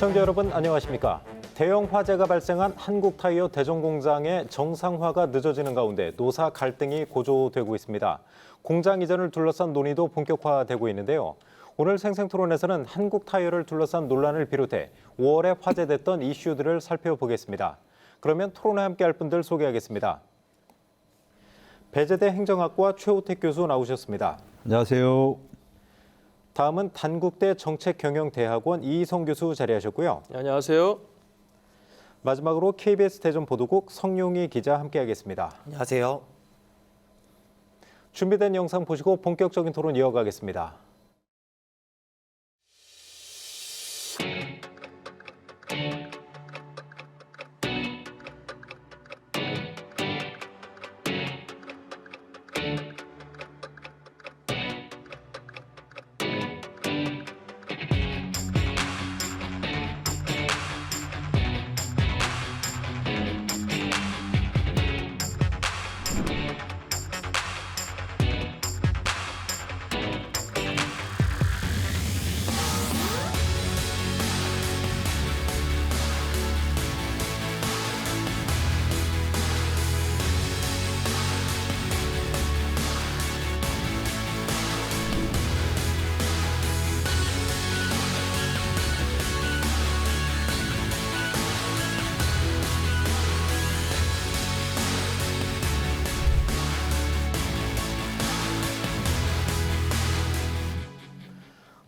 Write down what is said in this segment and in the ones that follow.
시청자 여러분 안녕하십니까? 대형 화재가 발생한 한국타이어 대전 공장의 정상화가 늦어지는 가운데 노사 갈등이 고조되고 있습니다. 공장 이전을 둘러싼 논의도 본격화되고 있는데요. 오늘 생생토론에서는 한국타이어를 둘러싼 논란을 비롯해 5월에 화제됐던 이슈들을 살펴보겠습니다. 그러면 토론에 함께할 분들 소개하겠습니다. 배재대 행정학과 최우택 교수 나오셨습니다. 안녕하세요. 다음은 단국대 정책경영대학원 이희성 교수 자리하셨고요. 안녕하세요. 마지막으로 KBS 대전보도국 성용희 기자 함께하겠습니다. 안녕하세요. 준비된 영상 보시고 본격적인 토론 이어가겠습니다.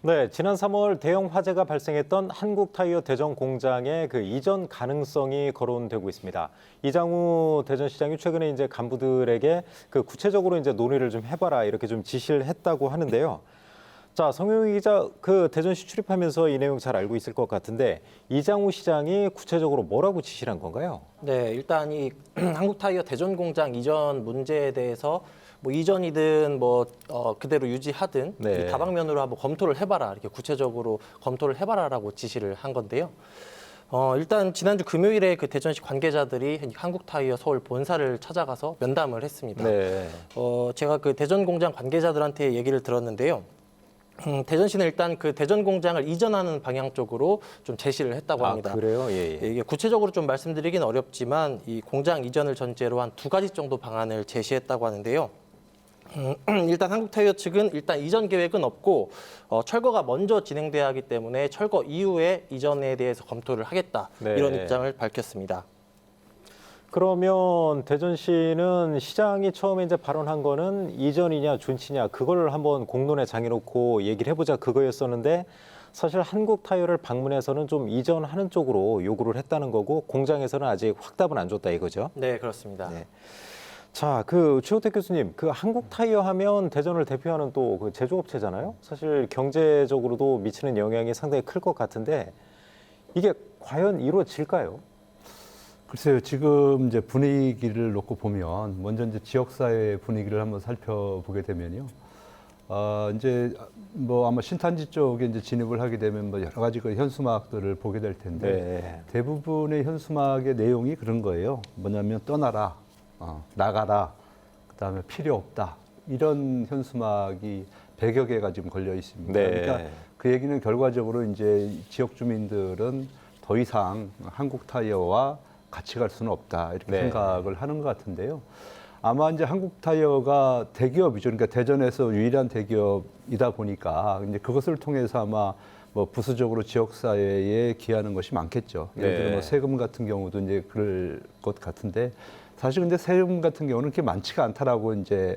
네, 지난 3월 대형 화재가 발생했던 한국타이어 대전 공장의 그 이전 가능성이 거론되고 있습니다. 이장우 대전시장이 최근에 이제 간부들에게 그 구체적으로 이제 논의를 좀 해봐라 이렇게 좀 지시를 했다고 하는데요. 자, 성용희 기자, 그 대전시 출입하면서 이 내용 잘 알고 있을 것 같은데 이장우 시장이 구체적으로 뭐라고 지시를 한 건가요? 네, 일단 이 한국타이어 대전 공장 이전 문제에 대해서 뭐 이전이든 그대로 유지하든 네. 이 다방면으로 한번 검토를 해봐라 이렇게 구체적으로 검토를 해봐라라고 지시를 한 건데요. 일단 지난주 금요일에 그 대전시 관계자들이 한국타이어 서울 본사를 찾아가서 면담을 했습니다. 네. 제가 그 대전 공장 관계자들한테 얘기를 들었는데요. 대전시는 일단 그 대전 공장을 이전하는 방향 쪽으로 좀 제시를 했다고 합니다. 아, 그래요? 예, 예. 이게 구체적으로 좀 말씀드리긴 어렵지만 이 공장 이전을 전제로 한 2가지 정도 방안을 제시했다고 하는데요. 일단 한국타이어 측은 일단 이전 계획은 없고 철거가 먼저 진행돼야 하기 때문에 철거 이후에 이전에 대해서 검토를 하겠다 네. 이런 입장을 밝혔습니다. 그러면 대전시는 시장이 처음에 이제 발언한 거는 이전이냐 존치냐 그걸 한번 공론에 장해놓고 얘기를 해보자 그거였었는데 사실 한국타이어를 방문해서는 좀 이전하는 쪽으로 요구를 했다는 거고 공장에서는 아직 확답은 안 줬다 이거죠? 네, 그렇습니다. 네. 자, 그 최우택 교수님, 그 한국타이어 하면 대전을 대표하는 또 그 제조업체잖아요. 사실 경제적으로도 미치는 영향이 상당히 클 것 같은데 이게 과연 이루어질까요? 글쎄요, 지금 이제 분위기를 놓고 보면 먼저 이제 지역사회 분위기를 한번 살펴보게 되면요. 이제 뭐 아마 신탄지 쪽에 이제 진입을 하게 되면 뭐 여러 가지 그 현수막들을 보게 될 텐데 네. 대부분의 현수막의 내용이 그런 거예요. 뭐냐면 떠나라, 나가라, 그다음에 필요 없다. 이런 현수막이 100여 개가 지금 걸려 있습니다. 네. 그러니까 그 얘기는 결과적으로 이제 지역 주민들은 더 이상 한국타이어와 같이 갈 수는 없다 이렇게 네. 생각을 하는 것 같은데요. 아마 이제 한국타이어가 대기업이죠. 그러니까 대전에서 유일한 대기업이다 보니까 이제 그것을 통해서 아마 뭐 부수적으로 지역사회에 기여하는 것이 많겠죠. 예를 들어 뭐 세금 같은 경우도 이제 그럴 것 같은데 사실 근데 세금 같은 경우는 그렇게 많지가 않다라고 이제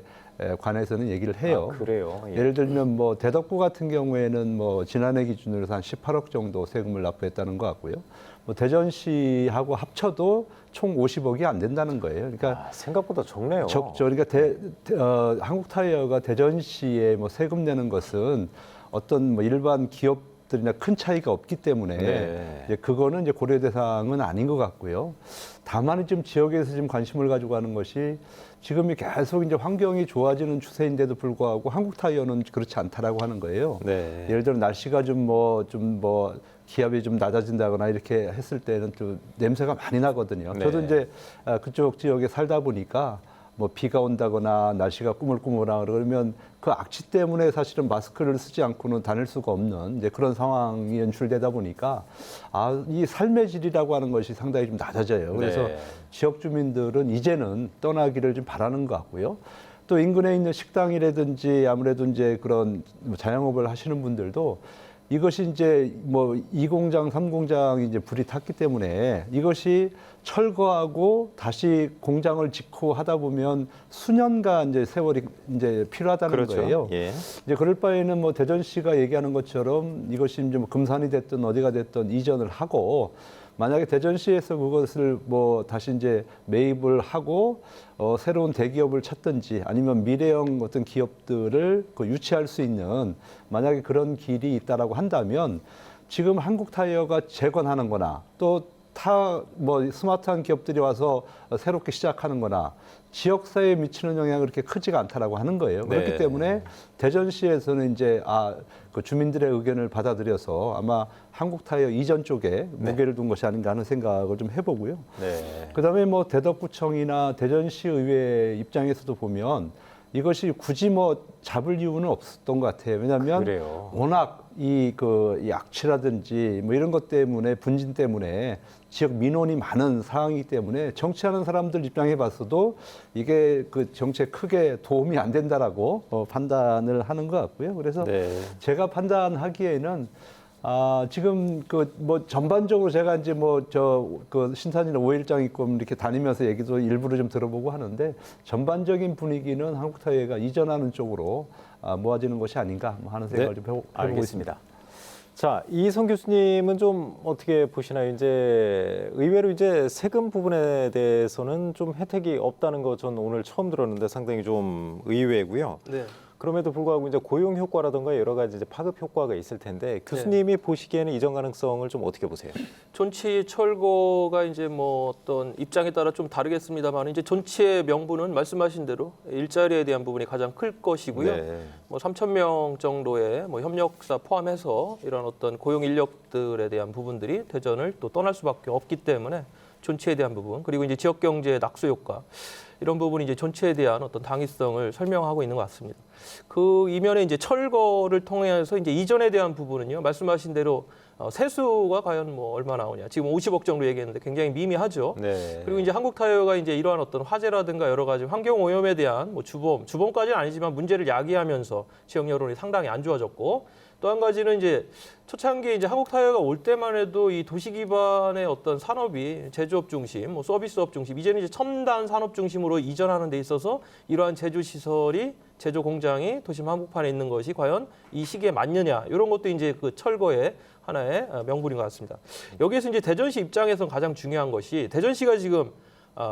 관에서는 얘기를 해요. 아, 그래요? 예. 예를 들면 뭐 대덕구 같은 경우에는 뭐 지난해 기준으로 한 18억 정도 세금을 납부했다는 것 같고요. 뭐 대전시하고 합쳐도 총 50억이 안 된다는 거예요. 그러니까 생각보다 적네요. 적죠. 그러니까 한국타이어가 대전시에 뭐 세금 내는 것은 어떤 뭐 일반 기업들이나 큰 차이가 없기 때문에 네. 이제 그거는 이제 고려 대상은 아닌 것 같고요. 다만 지금 지역에서 지금 관심을 가지고 하는 것이 지금이 계속 이제 환경이 좋아지는 추세인데도 불구하고 한국타이어는 그렇지 않다라고 하는 거예요. 네. 예를 들어 날씨가 좀 기압이 좀 낮아진다거나 이렇게 했을 때는 또 냄새가 많이 나거든요. 네. 저도 이제 그쪽 지역에 살다 보니까 뭐 비가 온다거나 날씨가 꾸물꾸물하거나 그러면 그 악취 때문에 사실은 마스크를 쓰지 않고는 다닐 수가 없는 이제 그런 상황이 연출되다 보니까 이 삶의 질이라고 하는 것이 상당히 좀 낮아져요. 그래서 네. 지역 주민들은 이제는 떠나기를 좀 바라는 것 같고요. 또 인근에 있는 식당이라든지 아무래도 이제 그런 자영업을 하시는 분들도 이것이 이제 뭐 2공장, 3공장이 이제 불이 탔기 때문에 이것이 철거하고 다시 공장을 짓고 하다 보면 수년간 이제 세월이 이제 필요하다는 그렇죠. 거예요. 예. 이제 그럴 바에는 뭐 대전시가 얘기하는 것처럼 이것이 이제 뭐 금산이 됐든 어디가 됐든 이전을 하고 만약에 대전시에서 그것을 뭐 다시 이제 매입을 하고 새로운 대기업을 찾든지 아니면 미래형 어떤 기업들을 유치할 수 있는 만약에 그런 길이 있다라고 한다면 지금 한국타이어가 재건하는 거나 또 뭐 스마트한 기업들이 와서 새롭게 시작하는 거나 지역사회에 미치는 영향이 그렇게 크지가 않다라고 하는 거예요. 그렇기 네. 때문에 대전시에서는 이제 그 주민들의 의견을 받아들여서 아마 한국타이어 이전 쪽에 무게를 둔 것이 아닌가 하는 생각을 좀 해보고요. 네. 그다음에 뭐 대덕구청이나 대전시 의회 입장에서도 보면 이것이 굳이 뭐 잡을 이유는 없었던 것 같아요. 왜냐하면 그래요. 워낙 이 악취라든지 뭐 이런 것 때문에 분진 때문에 지역 민원이 많은 상황이기 때문에 정치하는 사람들 입장에 봤어도 이게 그 정치에 크게 도움이 안 된다라고 판단을 하는 것 같고요. 그래서 네. 제가 판단하기에는 지금 그 뭐 전반적으로 제가 이제 그 신산이나 5일장 있고 이렇게 다니면서 얘기도 일부러 좀 들어보고 하는데 전반적인 분위기는 한국타이어가 이전하는 쪽으로 모아지는 것이 아닌가 하는 생각을 좀 해보고 있습니다. 알겠습니다. 자, 이성 교수님은 좀 어떻게 보시나요? 이제 의외로 이제 세금 부분에 대해서는 좀 혜택이 없다는 거 전 오늘 처음 들었는데 상당히 좀 의외고요. 네. 그럼에도 불구하고 이제 고용 효과라든가 여러 가지 이제 파급 효과가 있을 텐데 교수님이 보시기에는 이전 가능성을 좀 어떻게 보세요? 존치 철거가 이제 뭐 어떤 입장에 따라 좀 다르겠습니다만 이제 존치의 명분은 말씀하신 대로 일자리에 대한 부분이 가장 클 것이고요. 네. 뭐 3,000명 정도의 뭐 협력사 포함해서 이런 어떤 고용 인력들에 대한 부분들이 대전을 또 떠날 수밖에 없기 때문에 존치에 대한 부분 그리고 이제 지역 경제의 낙수 효과 이런 부분이 이제 존치에 대한 어떤 당위성을 설명하고 있는 것 같습니다. 그 이면에 이제 철거를 통해서 이제 이전에 대한 부분은요. 말씀하신 대로 세수가 과연 뭐 얼마 나오냐. 지금 50억 정도 얘기했는데 굉장히 미미하죠. 네. 그리고 이제 한국타이어가 이제 이러한 어떤 화재라든가 여러 가지 환경 오염에 대한 뭐 주범까지는 아니지만 문제를 야기하면서 지역 여론이 상당히 안 좋아졌고 또 한 가지는 이제 초창기에 이제 한국타이어가 올 때만 해도 이 도시 기반의 어떤 산업이 제조업 중심, 뭐 서비스업 중심, 이제는 이제 첨단 산업 중심으로 이전하는 데 있어서 이러한 제조 시설이 제조 공장이 도심 한복판에 있는 것이 과연 이 시기에 맞느냐 이런 것도 이제 그 철거의 하나의 명분인 것 같습니다. 여기에서 이제 대전시 입장에서 가장 중요한 것이 대전시가 지금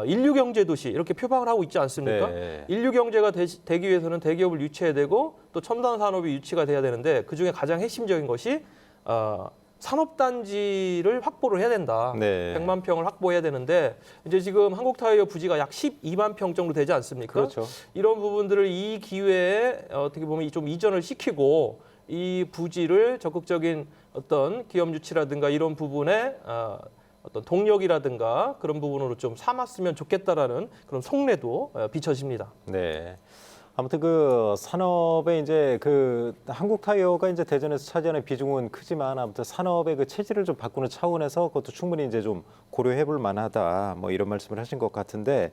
인류 경제 도시 이렇게 표방을 하고 있지 않습니까? 네. 인류 경제가 되기 위해서는 대기업을 유치해야 되고 또 첨단 산업이 유치가 돼야 되는데 그 중에 가장 핵심적인 것이 산업단지를 확보를 해야 된다. 네. 100만 평을 확보해야 되는데 이제 지금 한국타이어 부지가 약 12만 평 정도 되지 않습니까? 그렇죠. 이런 부분들을 이 기회에 어떻게 보면 좀 이전을 시키고 이 부지를 적극적인 어떤 기업 유치라든가 이런 부분에 어떤 동력이라든가 그런 부분으로 좀 삼았으면 좋겠다라는 그런 속내도 비춰집니다. 네. 아무튼 그 산업의 이제 그 한국타이어가 이제 대전에서 차지하는 비중은 크지만 아무튼 산업의 그 체질을 좀 바꾸는 차원에서 그것도 충분히 이제 좀 고려해볼 만하다. 뭐 이런 말씀을 하신 것 같은데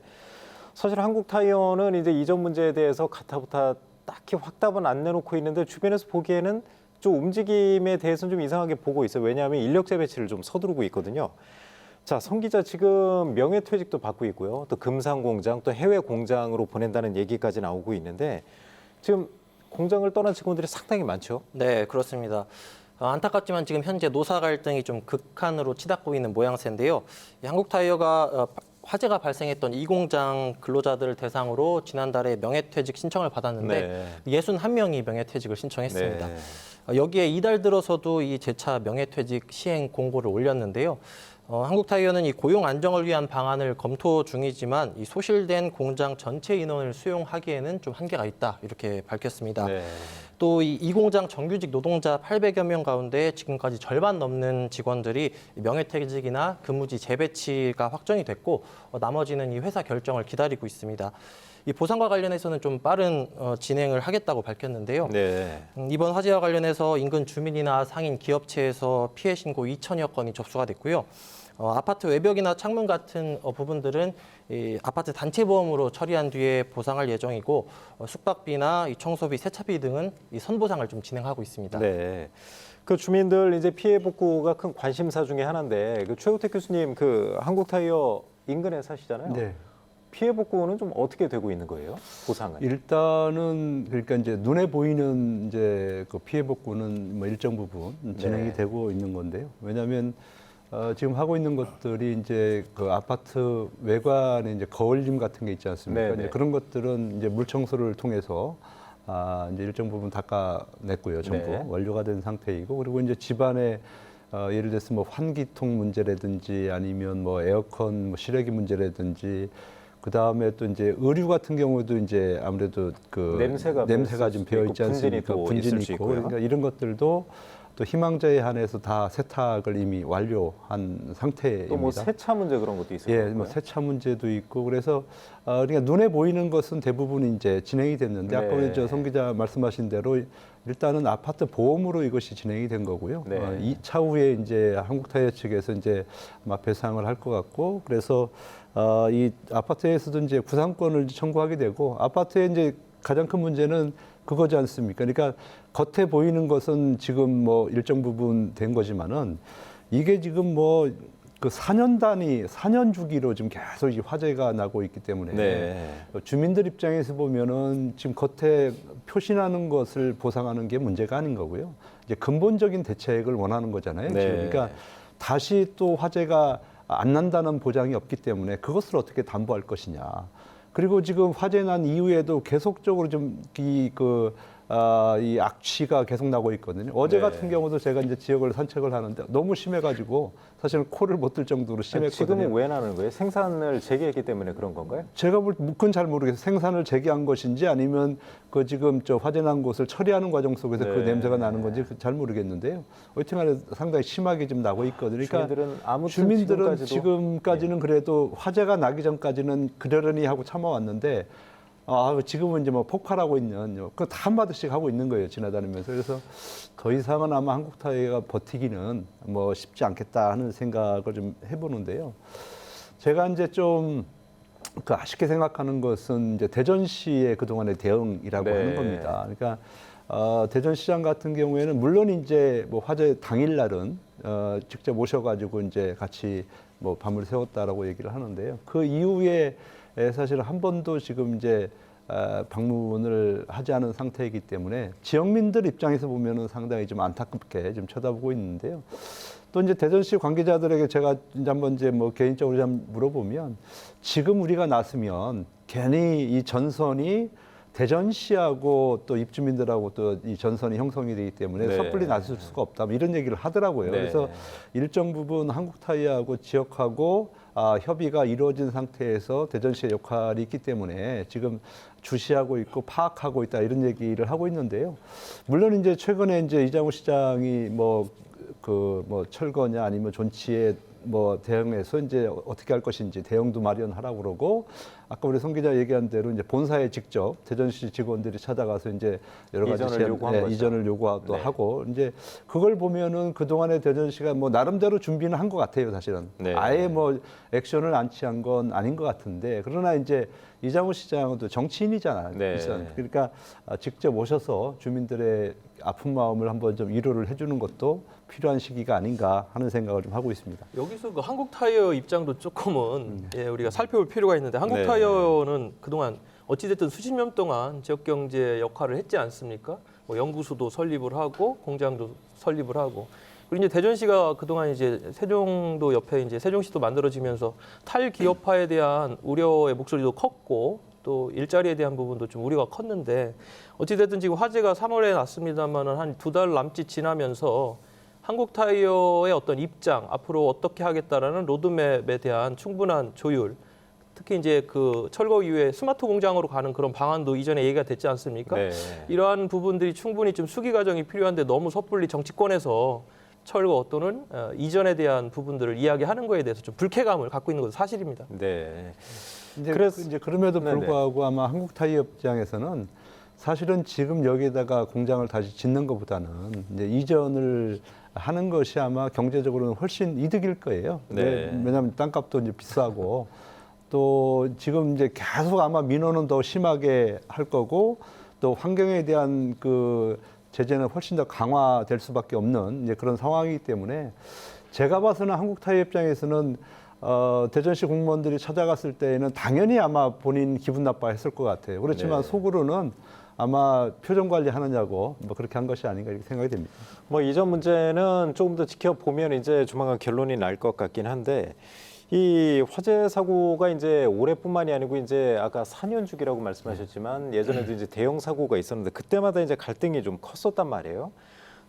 사실 한국타이어는 이제 이전 문제에 대해서 가타부타 딱히 확답은 안 내놓고 있는데 주변에서 보기에는 좀 움직임에 대해서는 좀 이상하게 보고 있어요. 왜냐하면 인력 재배치를 좀 서두르고 있거든요. 자, 성 기자 지금 명예퇴직도 받고 있고요. 또 금산공장, 또 해외 공장으로 보낸다는 얘기까지 나오고 있는데 지금 공장을 떠난 직원들이 상당히 많죠. 네, 그렇습니다. 안타깝지만 지금 현재 노사 갈등이 좀 극한으로 치닫고 있는 모양새인데요. 이 한국타이어가 화재가 발생했던 이 공장 근로자들을 대상으로 지난달에 명예퇴직 신청을 받았는데 61명이 명예퇴직을 신청했습니다. 네. 여기에 이달 들어서도 이 재차 명예퇴직 시행 공고를 올렸는데요. 한국타이어는 이 고용 안정을 위한 방안을 검토 중이지만 이 소실된 공장 전체 인원을 수용하기에는 좀 한계가 있다 이렇게 밝혔습니다. 네. 또 이 공장 정규직 노동자 800여 명 가운데 지금까지 절반 넘는 직원들이 명예퇴직이나 근무지 재배치가 확정이 됐고 나머지는 이 회사 결정을 기다리고 있습니다. 이 보상과 관련해서는 좀 빠른 진행을 하겠다고 밝혔는데요. 네. 이번 화재와 관련해서 인근 주민이나 상인 기업체에서 피해 신고 2천여 건이 접수가 됐고요. 아파트 외벽이나 창문 같은 부분들은 이 아파트 단체 보험으로 처리한 뒤에 보상할 예정이고 숙박비나 이 청소비, 세차비 등은 이 선보상을 좀 진행하고 있습니다. 네. 그 주민들 이제 피해 복구가 큰 관심사 중에 하나인데 그 최우택 교수님 그 한국타이어 인근에 사시잖아요. 네. 피해 복구는 좀 어떻게 되고 있는 거예요? 보상은? 일단은 그러니까 이제 눈에 보이는 이제 그 피해 복구는 뭐 일정 부분 진행이 네. 되고 있는 건데요. 왜냐하면 지금 하고 있는 것들이 이제 그 아파트 외관에 이제 거울림 같은 게 있지 않습니까? 네, 네. 이제 그런 것들은 이제 물 청소를 통해서 이제 일정 부분 닦아냈고요, 전부 네. 완료가 된 상태이고, 그리고 이제 집안에 예를 들어서 뭐 환기통 문제라든지 아니면 뭐 에어컨 뭐 실외기 문제라든지 그 다음에 또 이제 의류 같은 경우도 이제 아무래도 그 냄새가 좀 배어 있지 않습니까? 분진이 또 분진이 있을 수 있고, 있고요. 그러니까 이런 것들도 또 희망자에 한해서 다 세탁을 이미 완료한 상태입니다. 또 뭐 세차 문제 그런 것도 있을 예, 거고요. 뭐 세차 문제도 있고 그래서 그러니까 눈에 보이는 것은 대부분 이제 진행이 됐는데 아까 네. 송 기자 말씀하신 대로 일단은 아파트 보험으로 이것이 진행이 된 거고요. 네. 이 차후에 이제 한국타이어 측에서 이제 아마 배상을 할 것 같고 그래서 이 아파트에서도 이제 구상권을 청구하게 되고 아파트의 이제 가장 큰 문제는 그거지 않습니까? 그러니까 겉에 보이는 것은 지금 뭐 일정 부분 된 거지만은 이게 지금 뭐 그 4년 단위, 4년 주기로 지금 계속 이 화재가 나고 있기 때문에 네. 주민들 입장에서 보면은 지금 겉에 표시나는 것을 보상하는 게 문제가 아닌 거고요. 이제 근본적인 대책을 원하는 거잖아요. 네. 지금. 그러니까 다시 또 화재가 안 난다는 보장이 없기 때문에 그것을 어떻게 담보할 것이냐. 그리고 지금 화재 난 이후에도 계속적으로 좀 이 악취가 계속 나고 있거든요. 어제 네. 같은 경우도 제가 이제 지역을 산책을 하는데 너무 심해가지고 사실은 코를 못 들 정도로 심했거든요. 지금은 왜 나는 거예요? 생산을 재개했기 때문에 그런 건가요? 제가 그건 잘 모르겠어요. 생산을 재개한 것인지 아니면 그 지금 저 화재 난 곳을 처리하는 과정 속에서 그 네. 냄새가 나는 건지 잘 모르겠는데요. 어쨌든 상당히 심하게 좀 나고 있거든요. 그러니까 주민들은 아무튼 주민들은 지금까지도- 지금까지는 그래도 화재가 나기 전까지는 그러려니 하고 참아왔는데 지금은 이제 뭐 폭발하고 있는 그거 다 한마디씩 하고 있는 거예요. 지나다니면서. 그래서 더 이상은 아마 한국타이어가 버티기는 뭐 쉽지 않겠다 하는 생각을 좀 해보는데요. 제가 이제 좀 그 아쉽게 생각하는 것은 이제 대전시의 그동안의 대응이라고 네. 하는 겁니다. 그러니까 대전시장 같은 경우에는 물론 이제 뭐 화재 당일날은 직접 오셔가지고 이제 같이 뭐 밤을 새웠다라고 얘기를 하는데요. 그 이후에 사실 한 번도 지금 이제 방문을 하지 않은 상태이기 때문에 지역민들 입장에서 보면은 상당히 좀 안타깝게 좀 쳐다보고 있는데요. 또 이제 대전시 관계자들에게 제가 이제 한번 이제 뭐 개인적으로 좀 물어보면 지금 우리가 나서면 괜히 이 전선이 대전시하고 또 입주민들하고 또 이 전선이 형성이 되기 때문에 네. 섣불리 나설 수가 없다. 뭐 이런 얘기를 하더라고요. 네. 그래서 일정 부분 한국타이어하고 지역하고 협의가 이루어진 상태에서 대전시의 역할이 있기 때문에 지금 주시하고 있고 파악하고 있다 이런 얘기를 하고 있는데요. 물론 이제 최근에 이제 이장우 시장이 뭐 철거냐 아니면 존치에 뭐 대응해서 이제 어떻게 할 것인지 대응도 마련하라고 그러고 아까 우리 송 기자 얘기한 대로 이제 본사에 직접 대전시 직원들이 찾아가서 이제 여러 가지 이전을 요구한 거죠. 이전을 요구도 네. 하고 이제 그걸 보면은 그동안에 대전시가 뭐 나름대로 준비는 한 것 같아요, 사실은. 네. 아예 뭐 액션을 안 취한 건 아닌 것 같은데 그러나 이제 이장우 시장은 또 정치인이잖아요. 네. 그러니까 직접 오셔서 주민들의 아픈 마음을 한번 좀 위로를 해주는 것도 필요한 시기가 아닌가 하는 생각을 좀 하고 있습니다. 여기서 그 한국타이어 입장도 조금은 우리가 살펴볼 필요가 있는데 한국타이어는 그동안 어찌됐든 수십 년 동안 지역 경제 역할을 했지 않습니까? 뭐 연구소도 설립을 하고 공장도 설립을 하고 그리고 이제 대전시가 그동안 이제 세종도 옆에 이제 세종시도 만들어지면서 탈기업화에 대한 우려의 목소리도 컸고 또 일자리에 대한 부분도 좀 우려가 컸는데 어찌됐든 지금 화재가 3월에 났습니다만은 한 2달 남짓 지나면서 한국타이어의 어떤 입장, 앞으로 어떻게 하겠다라는 로드맵에 대한 충분한 조율, 특히 이제 그 철거 이후에 스마트 공장으로 가는 그런 방안도 이전에 얘기가 됐지 않습니까? 네. 이러한 부분들이 충분히 좀 수기 과정이 필요한데 너무 섣불리 정치권에서 철거 또는 이전에 대한 부분들을 이야기하는 거에 대해서 좀 불쾌감을 갖고 있는 것도 사실입니다. 네. 이제 그럼에도 네네. 불구하고 아마 한국타이어 입장에서는 사실은 지금 여기에다가 공장을 다시 짓는 것보다는 이제 이전을 하는 것이 아마 경제적으로는 훨씬 이득일 거예요. 네. 왜냐하면 땅값도 이제 비싸고 또 지금 이제 계속 아마 민원은 더 심하게 할 거고 또 환경에 대한 그 제재는 훨씬 더 강화될 수밖에 없는 이제 그런 상황이기 때문에 제가 봐서는 한국타이어 입장에서는 대전시 공무원들이 찾아갔을 때에는 당연히 아마 본인 기분 나빠했을 것 같아요. 그렇지만 네. 속으로는 아마 표정 관리하느냐고 뭐 그렇게 한 것이 아닌가 이렇게 생각이 됩니다. 뭐 이전 문제는 조금 더 지켜보면 이제 조만간 결론이 날 것 같긴 한데 이 화재 사고가 이제 올해뿐만이 아니고 이제 아까 4년 주기라고 말씀하셨지만 예전에도 이제 대형 사고가 있었는데 그때마다 이제 갈등이 좀 컸었단 말이에요.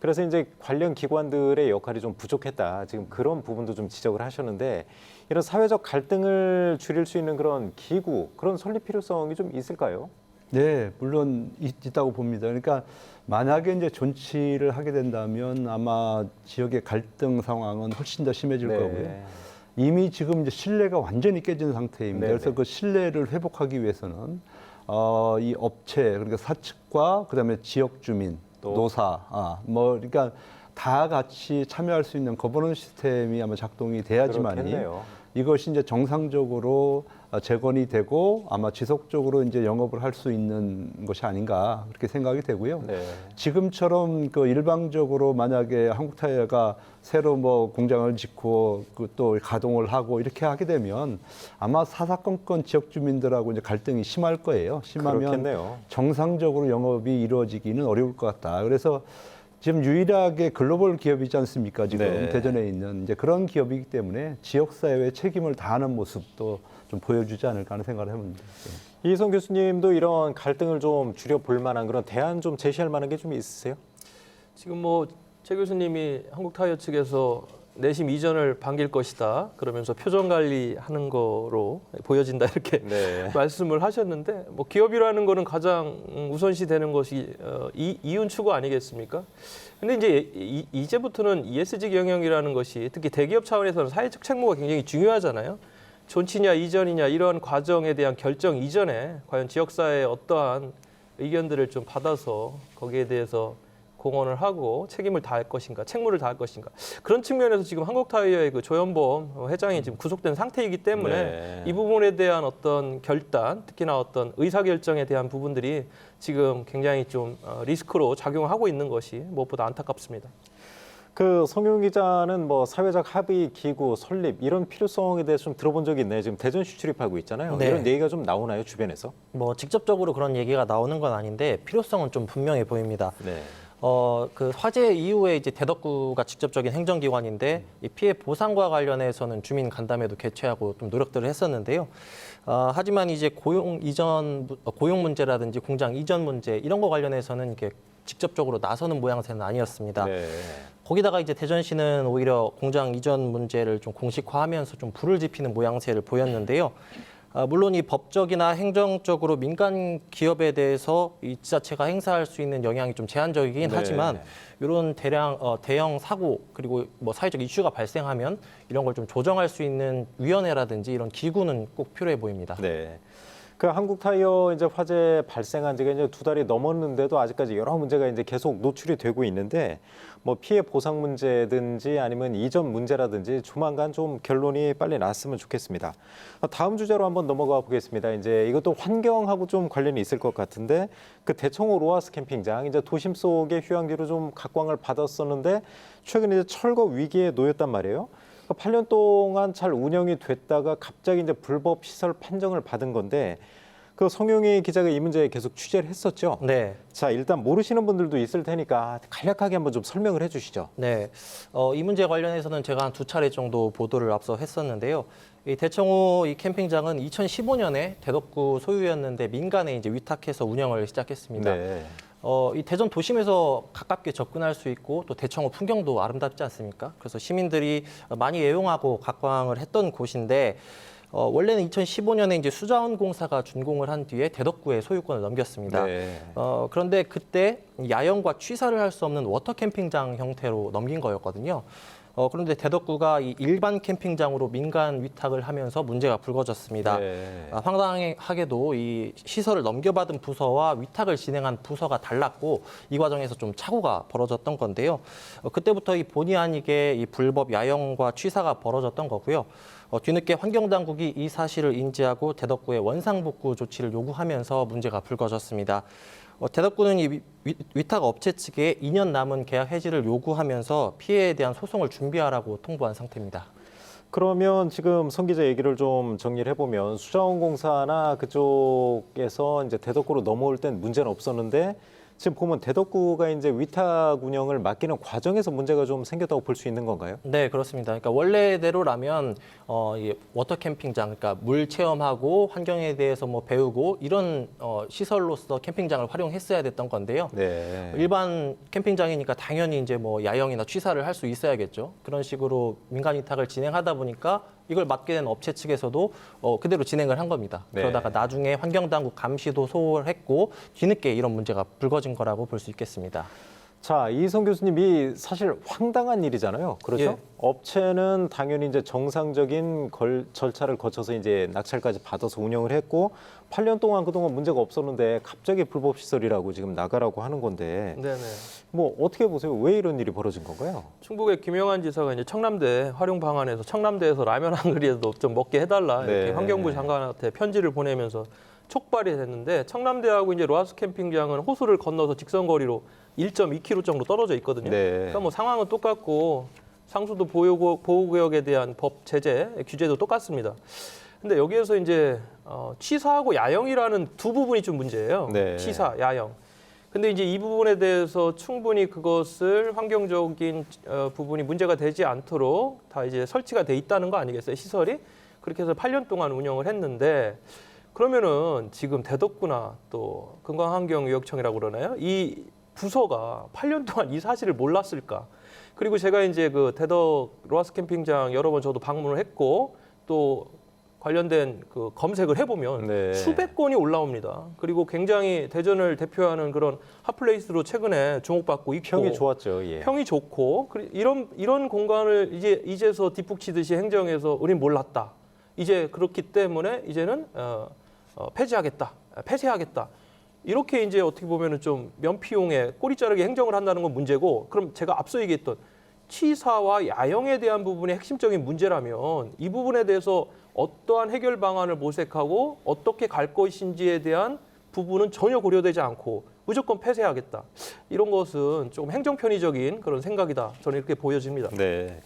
그래서 이제 관련 기관들의 역할이 좀 부족했다. 지금 그런 부분도 좀 지적을 하셨는데 이런 사회적 갈등을 줄일 수 있는 그런 기구, 그런 설립 필요성이 좀 있을까요? 네, 물론 있다고 봅니다. 그러니까 만약에 이제 존치를 하게 된다면 아마 지역의 갈등 상황은 훨씬 더 심해질 네. 거고요. 이미 지금 이제 신뢰가 완전히 깨진 상태입니다. 네네. 그래서 그 신뢰를 회복하기 위해서는 이 업체 그러니까 사측과 그다음에 지역 주민, 또. 노사, 뭐 그러니까 다 같이 참여할 수 있는 거버넌 시스템이 아마 작동이 돼야지만이 그렇겠네요. 이것이 이제 정상적으로 재건이 되고 아마 지속적으로 이제 영업을 할 수 있는 것이 아닌가 그렇게 생각이 되고요. 네. 지금처럼 그 일방적으로 만약에 한국타이어가 새로 뭐 공장을 짓고 그 또 가동을 하고 이렇게 하게 되면 아마 사사건건 지역 주민들하고 이제 갈등이 심할 거예요. 심하면 그렇겠네요. 정상적으로 영업이 이루어지기는 어려울 것 같다. 그래서 지금 유일하게 글로벌 기업이지 않습니까? 지금 네. 대전에 있는 이제 그런 기업이기 때문에 지역사회의 책임을 다하는 모습도 좀 보여주지 않을까 하는 생각을 해봅니다. 이희성 교수님도 이런 갈등을 좀 줄여볼 만한 그런 대안 좀 제시할 만한 게 좀 있으세요? 지금 뭐 최 교수님이 한국타이어 측에서 내심 이전을 반길 것이다 그러면서 표정 관리하는 거로 보여진다 이렇게 네. 말씀을 하셨는데 뭐 기업이라는 거는 가장 우선시 되는 것이 이윤 추구 아니겠습니까? 근데 이제 이제부터는 ESG 경영이라는 것이 특히 대기업 차원에서는 사회적 책무가 굉장히 중요하잖아요. 존치냐 이전이냐 이러한 과정에 대한 결정 이전에 과연 지역사회의 어떠한 의견들을 좀 받아서 거기에 대해서 공헌을 하고 책임을 다할 것인가, 책무를 다할 것인가 그런 측면에서 지금 한국타이어의 그 조현범 회장이 지금 구속된 상태이기 때문에 네. 이 부분에 대한 어떤 결단, 특히나 어떤 의사결정에 대한 부분들이 지금 굉장히 좀 리스크로 작용하고 있는 것이 무엇보다 안타깝습니다. 그 성용 기자는 뭐 사회적 합의 기구 설립 이런 필요성에 대해서 좀 들어본 적이 있나요? 지금 대전시 출입하고 있잖아요. 네. 이런 얘기가 좀 나오나요, 주변에서? 뭐 직접적으로 그런 얘기가 나오는 건 아닌데 필요성은 좀 분명해 보입니다. 네. 그 화재 이후에 이제 대덕구가 직접적인 행정기관인데 이 피해 보상과 관련해서는 주민 간담회도 개최하고 좀 노력들을 했었는데요. 하지만 이제 고용 문제라든지 공장 이전 문제 이런 거 관련해서는 이렇게 직접적으로 나서는 모양새는 아니었습니다. 네. 거기다가 이제 대전시는 오히려 공장 이전 문제를 좀 공식화하면서 좀 불을 지피는 모양새를 보였는데요. 물론 이 법적이나 행정적으로 민간 기업에 대해서 이 지자체가 행사할 수 있는 영향이 좀 제한적이긴 네. 하지만 이런 대형 사고 그리고 뭐 사회적 이슈가 발생하면 이런 걸 좀 조정할 수 있는 위원회라든지 이런 기구는 꼭 필요해 보입니다. 네. 그 한국타이어 이제 화재 발생한 지가 이제 2달이 넘었는데도 아직까지 여러 문제가 이제 계속 노출이 되고 있는데 뭐 피해 보상 문제든지 아니면 이전 문제라든지 조만간 좀 결론이 빨리 났으면 좋겠습니다. 다음 주제로 한번 넘어가 보겠습니다. 이제 이것도 환경하고 좀 관련이 있을 것 같은데 그 대청호 로하스 캠핑장 이제 도심 속의 휴양지로 좀 각광을 받았었는데 최근에 이제 철거 위기에 놓였단 말이에요. 8년 동안 잘 운영이 됐다가 갑자기 이제 불법 시설 판정을 받은 건데 그 성용희 기자가 이 문제에 계속 취재를 했었죠. 네. 자, 일단 모르시는 분들도 있을 테니까 간략하게 한번 좀 설명을 해주시죠. 네, 이 문제 관련해서는 제가 한 2차례 정도 보도를 앞서 했었는데요. 이 대청호 이 캠핑장은 2015년에 대덕구 소유였는데 민간에 이제 위탁해서 운영을 시작했습니다. 네. 이 대전 도심에서 가깝게 접근할 수 있고 또 대청호 풍경도 아름답지 않습니까? 그래서 시민들이 많이 애용하고 각광을 했던 곳인데 원래는 2015년에 이제 수자원공사가 준공을 한 뒤에 대덕구에 소유권을 넘겼습니다. 네. 그런데 그때 야영과 취사를 할 수 없는 워터 캠핑장 형태로 넘긴 거였거든요. 그런데 대덕구가 이 일반 캠핑장으로 민간 위탁을 하면서 문제가 불거졌습니다. 네. 황당하게도 이 시설을 넘겨받은 부서와 위탁을 진행한 부서가 달랐고 이 과정에서 좀 착오가 벌어졌던 건데요. 그때부터 이 본의 아니게 이 불법 야영과 취사가 벌어졌던 거고요. 뒤늦게 환경당국이 이 사실을 인지하고 대덕구에 원상복구 조치를 요구하면서 문제가 불거졌습니다. 대덕구는 이 위탁 업체 측에 2년 남은 계약 해지를 요구하면서 피해에 대한 소송을 준비하라고 통보한 상태입니다. 그러면 지금 성 기자 얘기를 좀 정리를 해보면 수자원공사나 그쪽에서 이제 대덕구로 넘어올 땐 문제는 없었는데 지금 보면 대덕구가 이제 위탁 운영을 맡기는 과정에서 문제가 좀 생겼다고 볼 수 있는 건가요? 네, 그렇습니다. 그러니까 원래대로라면 이 워터 캠핑장, 그러니까 물 체험하고 환경에 대해서 뭐 배우고 이런 시설로서 캠핑장을 활용했어야 됐던 건데요. 네. 일반 캠핑장이니까 당연히 이제 뭐 야영이나 취사를 할 수 있어야겠죠. 그런 식으로 민간 위탁을 진행하다 보니까 이걸 맡게 된 업체 측에서도 그대로 진행을 한 겁니다. 네. 그러다가 나중에 환경당국 감시도 소홀했고 뒤늦게 이런 문제가 불거진 거라고 볼 수 있겠습니다. 자, 이성 교수님이 사실 황당한 일이잖아요. 그렇죠? 예. 업체는 당연히 이제 정상적인 절차를 거쳐서 이제 낙찰까지 받아서 운영을 했고 8년 동안 그동안 문제가 없었는데 갑자기 불법 시설이라고 지금 나가라고 하는 건데 네네. 뭐 어떻게 보세요? 왜 이런 일이 벌어진 건가요? 충북의 김영환 지사가 이제 청남대 활용 방안에서 청남대에서 라면 한 그릇이라도 좀 먹게 해달라 이렇게 네. 환경부 장관한테 편지를 보내면서 촉발이 됐는데 청남대하고 이제 로하스 캠핑장은 호수를 건너서 직선거리로 1.2km 정도 떨어져 있거든요. 네. 그러니까 뭐 상황은 똑같고 상수도 보호구역에 대한 법 제재 규제도 똑같습니다. 근데 여기에서 이제 취사하고 야영이라는 두 부분이 좀 문제예요. 네. 취사, 야영. 근데 이제 이 부분에 대해서 충분히 그것을 환경적인 부분이 문제가 되지 않도록 다 이제 설치가 돼 있다는 거 아니겠어요? 시설이 그렇게 해서 8년 동안 운영을 했는데 그러면은 지금 대덕구나 또 금강환경유역청이라고 그러나요? 이 부서가 8년 동안 이 사실을 몰랐을까? 그리고 제가 이제 그 대덕 로하스 캠핑장 여러 번 저도 방문을 했고 또 관련된 그 검색을 해보면 네. 수백 건이 올라옵니다. 그리고 굉장히 대전을 대표하는 그런 핫플레이스로 최근에 주목받고 있고 평이 좋았죠. 예. 평이 좋고 이런 공간을 이제서 뒷북치듯이 행정해서 우린 몰랐다. 이제 그렇기 때문에 이제는 폐쇄하겠다. 이렇게 이제 어떻게 보면은 좀 면피용에 꼬리 자르기 행정을 한다는 건 문제고, 그럼 제가 앞서 얘기했던 취사와 야영에 대한 부분이 핵심적인 문제라면 이 부분에 대해서 어떠한 해결 방안을 모색하고 어떻게 갈 것인지에 대한 부분은 전혀 고려되지 않고 무조건 폐쇄하겠다. 이런 것은 조금 행정 편의적인 그런 생각이다. 저는 이렇게 보여집니다. 네.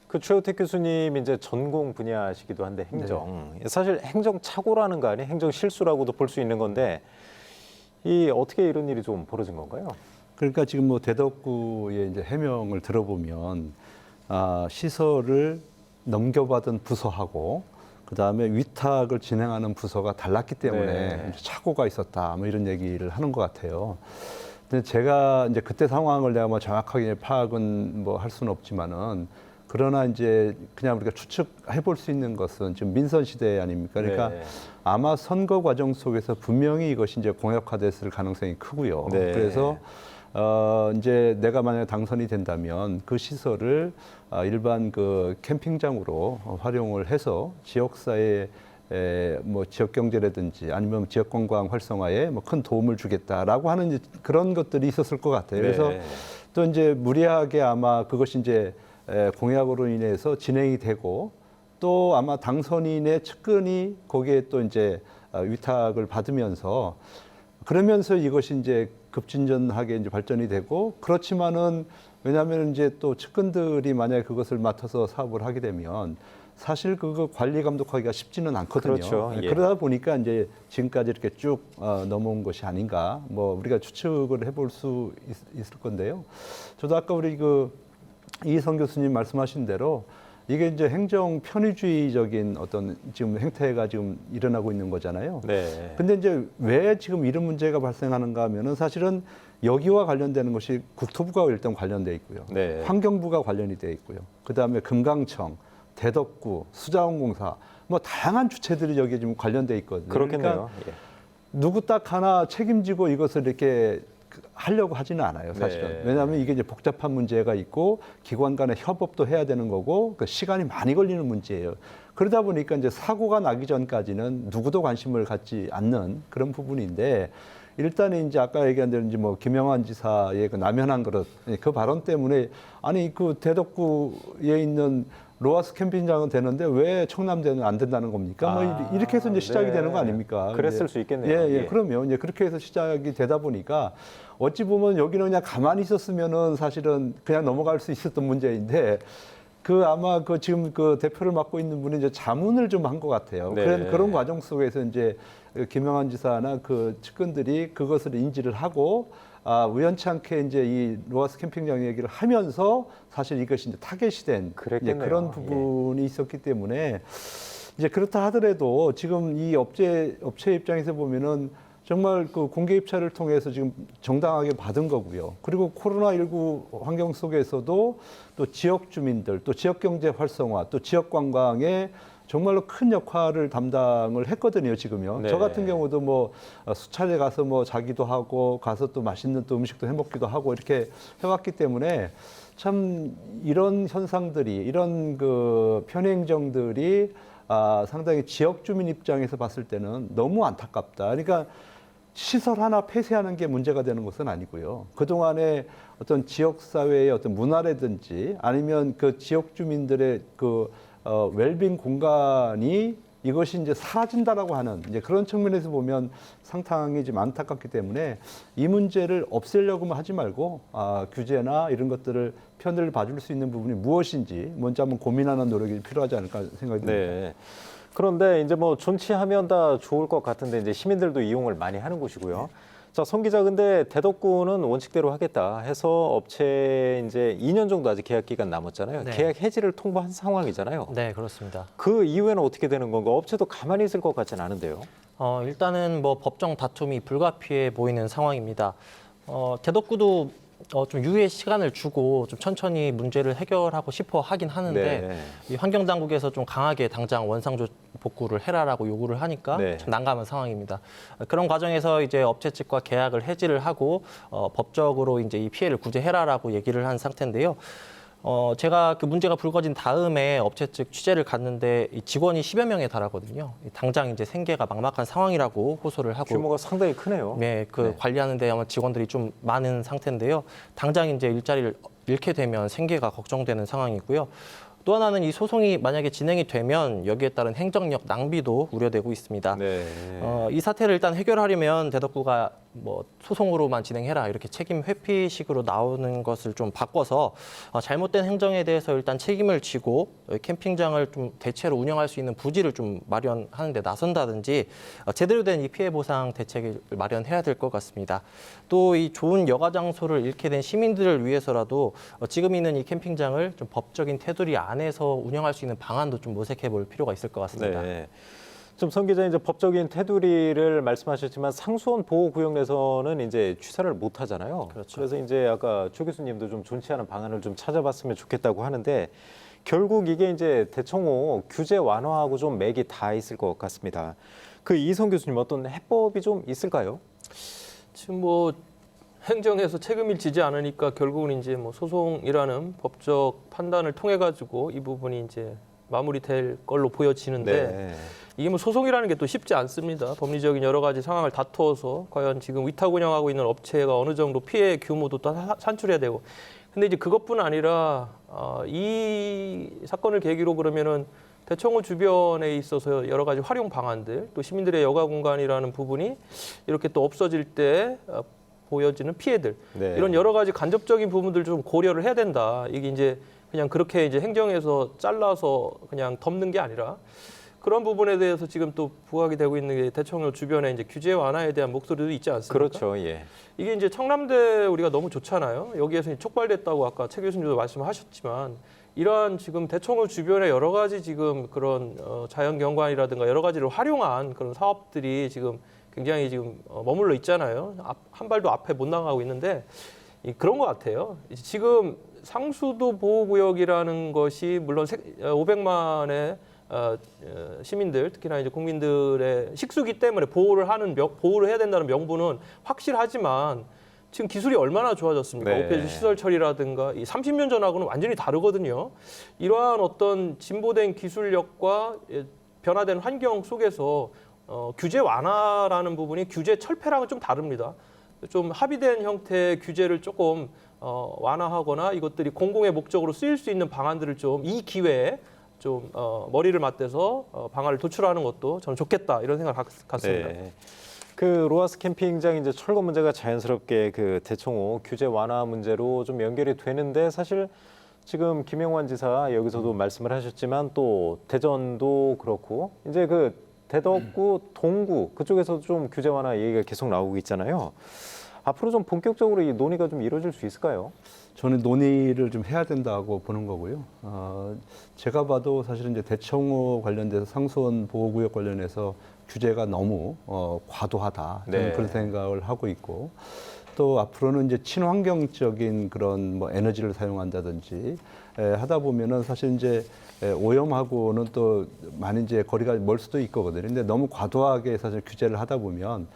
그 최우택 교수님 이제 전공 분야시기도 한데 행정. 사실 행정 착오라는 거 아니에요? 행정 실수라고도 볼 수 있는 건데 이 어떻게 이런 일이 좀 벌어진 건가요? 그러니까 지금 뭐 대덕구의 이제 해명을 들어보면 시설을 넘겨받은 부서하고 그다음에 위탁을 진행하는 부서가 달랐기 때문에 네. 착오가 있었다. 뭐 이런 얘기를 하는 것 같아요. 근데 제가 이제 그때 상황을 내가 뭐 정확하게 파악은 뭐 할 수는 없지만은 그러나 이제 그냥 우리가 추측해 볼 수 있는 것은 지금 민선 시대 아닙니까? 그러니까 네. 아마 선거 과정 속에서 분명히 이것이 이제 공약화됐을 가능성이 크고요. 네. 그래서 이제 내가 만약에 당선이 된다면 그 시설을 일반 그 캠핑장으로 활용을 해서 지역사회 뭐 지역 경제라든지 아니면 지역 관광 활성화에 뭐 큰 도움을 주겠다라고 하는 이제 그런 것들이 있었을 것 같아요. 그래서 네. 또 이제 무리하게 아마 그것이 이제 공약으로 인해서 진행이 되고 또 아마 당선인의 측근이 거기에 또 이제 위탁을 받으면서 그러면서 이것이 이제 급진전하게 이제 발전이 되고 그렇지만은 왜냐하면 이제 또 측근들이 만약에 그것을 맡아서 사업을 하게 되면 사실 그거 관리 감독하기가 쉽지는 않거든요. 그렇죠. 예. 그러다 보니까 이제 지금까지 이렇게 쭉 넘어온 것이 아닌가 뭐 우리가 추측을 해볼 수 있을 건데요. 저도 아까 우리 이성 교수님 말씀하신 대로 이게 이제 행정 편의주의적인 어떤 지금 행태가 지금 일어나고 있는 거잖아요. 네. 근데 이제 왜 지금 이런 문제가 발생하는가 하면은 사실은 여기와 관련되는 것이 국토부가 일단 관련돼 있고요. 네. 환경부가 관련이 돼 있고요. 그다음에 금강청, 대덕구, 수자원공사 뭐 다양한 주체들이 여기에 지금 관련돼 있거든요. 그렇겠네요. 그러니까 예. 누구 딱 하나 책임지고 이것을 이렇게 하려고 하지는 않아요, 사실은. 네. 왜냐하면 이게 이제 복잡한 문제가 있고 기관 간의 협업도 해야 되는 거고 그 시간이 많이 걸리는 문제예요. 그러다 보니까 이제 사고가 나기 전까지는 누구도 관심을 갖지 않는 그런 부분인데 일단은 이제 아까 얘기한 대로 이제 뭐 김영환 지사의 그 남현한 그릇 그 발언 때문에 아니 그 대덕구에 있는 로하스 캠핑장은 되는데 왜 청남대는 안 된다는 겁니까? 뭐 이렇게 해서 이제 시작이 네. 되는 거 아닙니까? 그랬을 이제. 수 있겠네요. 예, 예. 예. 그러면 이제 그렇게 해서 시작이 되다 보니까 어찌 보면 여기는 그냥 가만히 있었으면은 사실은 그냥 넘어갈 수 있었던 문제인데 그 아마 그 지금 그 대표를 맡고 있는 분이 이제 자문을 좀 한 것 같아요. 네. 그런 과정 속에서 이제 김영환 지사나 그 측근들이 그것을 인지를 하고 우연치 않게 이제 이 로하스 캠핑장 얘기를 하면서 사실 이것이 이제 타겟이 된 이제 그랬겠네요. 그런 부분이 있었기 때문에 이제 그렇다 하더라도 지금 이 업체 입장에서 보면은 정말 그 공개 입찰을 통해서 지금 정당하게 받은 거고요. 그리고 코로나19 환경 속에서도 또 지역 주민들, 또 지역 경제 활성화, 또 지역 관광에 정말로 큰 역할을 담당을 했거든요, 지금요. 네. 저 같은 경우도 뭐 수차례 가서 뭐 자기도 하고 가서 또 맛있는 또 음식도 해 먹기도 하고 이렇게 해왔기 때문에 참 이런 현상들이 이런 그 편행정들이 상당히 지역 주민 입장에서 봤을 때는 너무 안타깝다. 그러니까 시설 하나 폐쇄하는 게 문제가 되는 것은 아니고요. 그동안에 어떤 지역사회의 어떤 문화라든지 아니면 그 지역 주민들의 그 웰빙 공간이 이것이 이제 사라진다라고 하는 이제 그런 측면에서 보면 상당히 좀 안타깝기 때문에 이 문제를 없애려고만 하지 말고 규제나 이런 것들을 편을 봐줄 수 있는 부분이 무엇인지 먼저 한번 고민하는 노력이 필요하지 않을까 생각이 듭니다. 네. 그런데 이제 뭐 존치하면 다 좋을 것 같은데 이제 시민들도 이용을 많이 하는 곳이고요. 자, 송 기자, 근데 대덕구는 원칙대로 하겠다 해서 업체 이제 2년 정도 아직 계약 기간 남았잖아요. 네. 계약 해지를 통보한 상황이잖아요. 네, 그렇습니다. 그 이후에는 어떻게 되는 건가? 업체도 가만히 있을 것 같지는 않은데요. 일단은 뭐 법정 다툼이 불가피해 보이는 상황입니다. 대덕구도 좀 유예 시간을 주고 좀 천천히 문제를 해결하고 싶어 하긴 하는데 네. 이 환경당국에서 좀 강하게 당장 원상조 복구를 해라라고 요구를 하니까 네. 참 난감한 상황입니다. 그런 과정에서 이제 업체 측과 계약을 해지를 하고 법적으로 이제 이 피해를 구제해라라고 얘기를 한 상태인데요. 제가 그 문제가 불거진 다음에 업체 측 취재를 갔는데 이 직원이 10여 명에 달하거든요. 당장 이제 생계가 막막한 상황이라고 호소를 하고 규모가 상당히 크네요. 네, 그 관리하는데 아마 직원들이 좀 많은 상태인데요. 당장 이제 일자리를 잃게 되면 생계가 걱정되는 상황이고요. 또 하나는 이 소송이 만약에 진행이 되면 여기에 따른 행정력 낭비도 우려되고 있습니다. 네. 이 사태를 일단 해결하려면 대덕구가 뭐 소송으로만 진행해라 이렇게 책임 회피식으로 나오는 것을 좀 바꿔서 잘못된 행정에 대해서 일단 책임을 지고 캠핑장을 좀 대체로 운영할 수 있는 부지를 좀 마련하는 데 나선다든지 제대로 된 이 피해 보상 대책을 마련해야 될 것 같습니다. 또 이 좋은 여가 장소를 잃게 된 시민들을 위해서라도 지금 있는 이 캠핑장을 좀 법적인 테두리 안에서 운영할 수 있는 방안도 좀 모색해 볼 필요가 있을 것 같습니다. 네. 좀 송 기자 이제 법적인 테두리를 말씀하셨지만 상수원 보호구역 내에서는 이제 취사를 못 하잖아요. 그렇죠. 그래서 이제 아까 최 교수님도 좀 존치하는 방안을 좀 찾아봤으면 좋겠다고 하는데 결국 이게 이제 대청호 규제 완화하고 좀 맥이 다 있을 것 같습니다. 그 이성 교수님 어떤 해법이 좀 있을까요? 지금 뭐 행정에서 책임을 지지 않으니까 결국은 이제 뭐 소송이라는 법적 판단을 통해 가지고 이 부분이 이제 마무리될 걸로 보여지는데 네. 이게 뭐 소송이라는 게 또 쉽지 않습니다. 법리적인 여러 가지 상황을 다투어서 과연 지금 위탁 운영하고 있는 업체가 어느 정도 피해 규모도 또 산출해야 되고. 근데 이제 그것뿐 아니라 이 사건을 계기로 그러면은 대청호 주변에 있어서 여러 가지 활용 방안들, 또 시민들의 여가 공간이라는 부분이 이렇게 또 없어질 때 보여지는 피해들, 네. 이런 여러 가지 간접적인 부분들 좀 고려를 해야 된다. 이게 이제 그냥 그렇게 이제 행정에서 잘라서 그냥 덮는 게 아니라 그런 부분에 대해서 지금 또 부각이 되고 있는 게 대청호 주변에 이제 규제 완화에 대한 목소리도 있지 않습니까? 그렇죠. 예. 이게 이제 청남대 우리가 너무 좋잖아요. 여기에서 촉발됐다고 아까 최 교수님도 말씀하셨지만 이러한 지금 대청호 주변에 여러 가지 지금 그런 자연 경관이라든가 여러 가지를 활용한 그런 사업들이 지금 굉장히 지금 머물러 있잖아요. 한 발도 앞에 못 나가고 있는데 그런 것 같아요. 지금 상수도 보호구역이라는 것이 물론 500만의 시민들 특히나 이제 국민들의 식수기 때문에 보호를 해야 된다는 명분은 확실하지만 지금 기술이 얼마나 좋아졌습니까? 네. 오폐수 시설 처리라든가 이 30년 전하고는 완전히 다르거든요. 이러한 어떤 진보된 기술력과 변화된 환경 속에서 규제 완화라는 부분이 규제 철폐랑은 좀 다릅니다. 좀 합의된 형태의 규제를 조금 완화하거나 이것들이 공공의 목적으로 쓰일 수 있는 방안들을 좀 이 기회에 좀 머리를 맞대서 방안을 도출하는 것도 저는 좋겠다 이런 생각 같습니다. 네. 그 로하스 캠핑장 이제 철거 문제가 자연스럽게 그 대청호 규제 완화 문제로 좀 연결이 되는데 사실 지금 김영환 지사 여기서도 말씀을 하셨지만 또 대전도 그렇고 이제 그 대덕구, 동구 그쪽에서도 좀 규제 완화 얘기가 계속 나오고 있잖아요. 앞으로 좀 본격적으로 이 논의가 좀 이루어질 수 있을까요? 저는 논의를 좀 해야 된다고 보는 거고요. 제가 봐도 사실은 이제 대청호 관련돼서 상수원 보호구역 관련해서 규제가 너무 과도하다. 저는 네. 그런 생각을 하고 있고 또 앞으로는 이제 친환경적인 그런 뭐 에너지를 사용한다든지 하다 보면은 사실 이제 오염하고는 또 많이 이제 거리가 멀 수도 있거든요. 근데 너무 과도하게 사실 규제를 하다 보면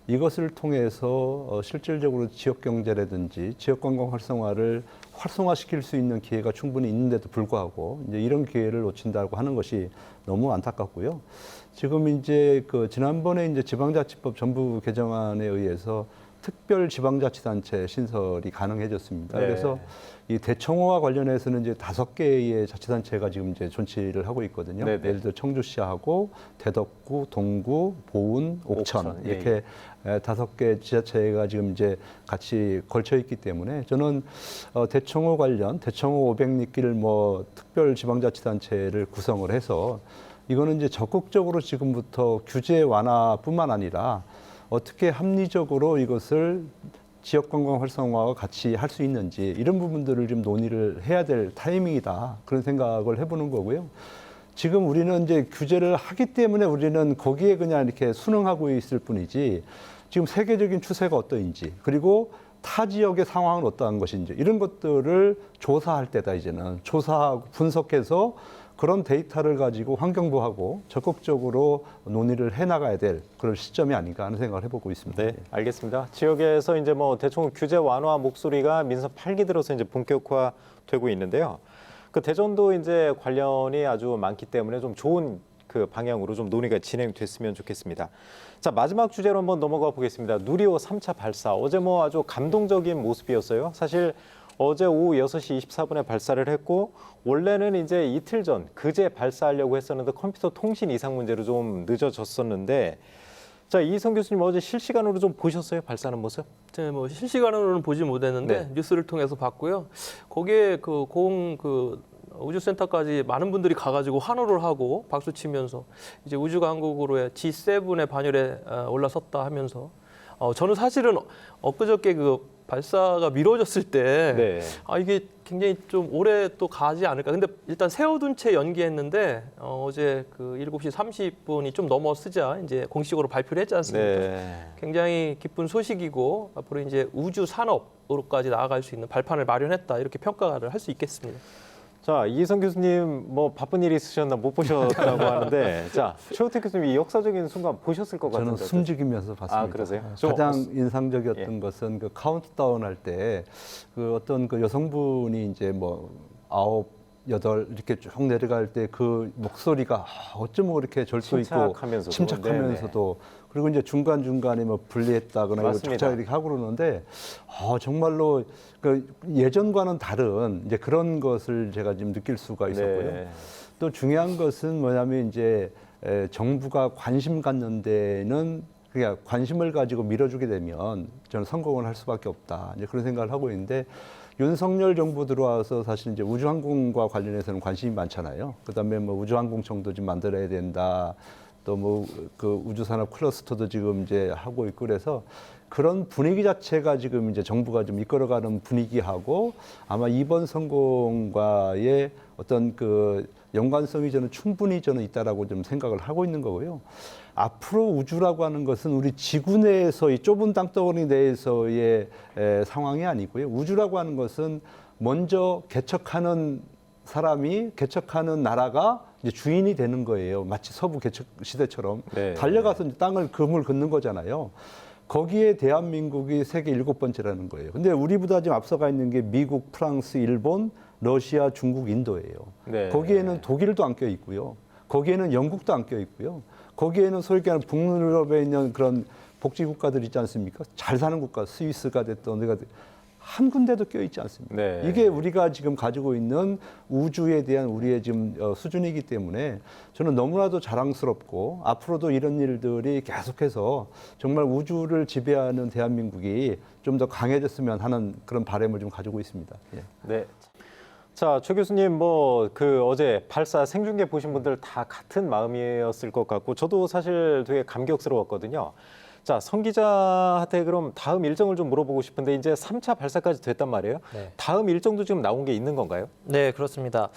이것을 통해서 실질적으로 지역 경제라든지 지역 관광 활성화를 활성화시킬 수 있는 기회가 충분히 있는데도 불구하고 이제 이런 기회를 놓친다고 하는 것이 너무 안타깝고요. 지금 이제 그 지난번에 이제 지방자치법 전부 개정안에 의해서 특별 지방자치단체 신설이 가능해졌습니다. 네. 그래서 이 대청호와 관련해서는 이제 5개의 자치단체가 지금 이제 존치를 하고 있거든요. 네네. 예를 들어 청주시하고 대덕구, 동구, 보은, 옥천 옥천, 이렇게 5개 지자체가 지금 이제 같이 걸쳐 있기 때문에 저는 대청호 관련 대청호 500리길 뭐 특별 지방자치단체를 구성을 해서 이거는 이제 적극적으로 지금부터 규제 완화뿐만 아니라 어떻게 합리적으로 이것을 지역 관광 활성화와 같이 할 수 있는지 이런 부분들을 좀 논의를 해야 될 타이밍이다. 그런 생각을 해보는 거고요. 지금 우리는 이제 규제를 하기 때문에 우리는 거기에 그냥 이렇게 순응하고 있을 뿐이지 지금 세계적인 추세가 어떠인지 그리고 타 지역의 상황은 어떠한 것인지 이런 것들을 조사할 때다 이제는 조사하고 분석해서 그런 데이터를 가지고 환경부하고 적극적으로 논의를 해나가야 될 그런 시점이 아닌가 하는 생각을 해보고 있습니다. 네, 알겠습니다. 지역에서 이제 뭐 대충 규제 완화 목소리가 민선 8기 들어서 이제 본격화되고 있는데요. 그 대전도 이제 관련이 아주 많기 때문에 좀 좋은 그 방향으로 좀 논의가 진행됐으면 좋겠습니다. 자, 마지막 주제로 한번 넘어가 보겠습니다. 누리호 3차 발사. 어제 뭐 아주 감동적인 모습이었어요. 사실 어제 오후 6시 24분에 발사를 했고 원래는 이제 이틀 전 그제 발사하려고 했었는데 컴퓨터 통신 이상 문제로 좀 늦어졌었는데 자, 이희성 교수님 어제 실시간으로 좀 보셨어요? 발사하는 모습? 네, 뭐 실시간으로는 보지 못했는데 네. 뉴스를 통해서 봤고요. 거기에 그 우주센터까지 많은 분들이 가가지고 환호를 하고 박수 치면서 이제 우주강국으로의 G7의 반열에 올라섰다 하면서 저는 사실은 엊그저께 그 발사가 미뤄졌을 때 네. 이게 굉장히 좀 오래 또 가지 않을까. 근데 일단 세워둔 채 연기했는데 어제 그 7시 30분이 좀 넘어서자 이제 공식으로 발표를 했지 않습니까? 네. 굉장히 기쁜 소식이고 앞으로 이제 우주 산업으로까지 나아갈 수 있는 발판을 마련했다 이렇게 평가를 할 수 있겠습니다. 자, 이희성 교수님 뭐 바쁜 일이 있으셨나 못 보셨다고 하는데 자, 최호택 교수님 이 역사적인 순간 보셨을 것 같은데. 저는 숨죽이면서 봤습니다. 아, 그러세요? 가장 좀 인상적이었던 것은 그 카운트다운 할 때 그 어떤 그 여성분이 이제 뭐 9, 8 이렇게 쭉 내려갈 때 그 목소리가 어쩌면 그렇게 절도 있고 침착하면서도 그리고 이제 중간중간에 뭐 분리했다거나 이거 맞습니다. 착착 이렇게 하고 그러는데 정말로 그 예전과는 다른 이제 그런 것을 제가 지금 느낄 수가 있었고요. 네. 또 중요한 것은 뭐냐면 이제 정부가 관심 갖는 데는 그냥 관심을 가지고 밀어주게 되면 저는 성공을 할 수밖에 없다. 이제 그런 생각을 하고 있는데 윤석열 정부 들어와서 사실 이제 우주항공과 관련해서는 관심이 많잖아요. 그다음에 뭐 우주항공청도 좀 만들어야 된다. 또 뭐 그 우주산업 클러스터도 지금 이제 하고 있고 그래서 그런 분위기 자체가 지금 이제 정부가 좀 이끌어가는 분위기하고 아마 이번 성공과의 어떤 그 연관성이 저는 충분히 저는 있다라고 좀 생각을 하고 있는 거고요. 앞으로 우주라고 하는 것은 우리 지구 내에서의 좁은 땅덩어리 내에서의 상황이 아니고요. 우주라고 하는 것은 먼저 개척하는 사람이 개척하는 나라가 이제 주인이 되는 거예요. 마치 서부 개척 시대처럼 네. 달려가서 이제 땅을 금을 긋는 거잖아요. 거기에 대한민국이 세계 7번째라는 거예요. 근데 우리보다 좀 앞서가 있는 게 미국, 프랑스, 일본, 러시아, 중국, 인도예요. 네. 거기에는 독일도 안 껴 있고요. 거기에는 영국도 안 껴 있고요. 거기에는 소위 얘기하는 북유럽에 있는 그런 복지 국가들 있지 않습니까? 잘 사는 국가, 스위스가 됐든 어디가 됐든 한 군데도 껴 있지 않습니다. 네. 이게 우리가 지금 가지고 있는 우주에 대한 우리의 지금 수준이기 때문에 저는 너무나도 자랑스럽고 앞으로도 이런 일들이 계속해서 정말 우주를 지배하는 대한민국이 좀 더 강해졌으면 하는 그런 바람을 좀 가지고 있습니다. 예. 네. 자, 최 교수님, 뭐 그 어제 발사 생중계 보신 분들 다 같은 마음이었을 것 같고, 저도 사실 되게 감격스러웠거든요. 자, 성 기자한테 그럼 다음 일정을 좀 물어보고 싶은데 이제 3차 발사까지 됐단 말이에요. 네. 다음 일정도 지금 나온 게 있는 건가요? 네, 그렇습니다.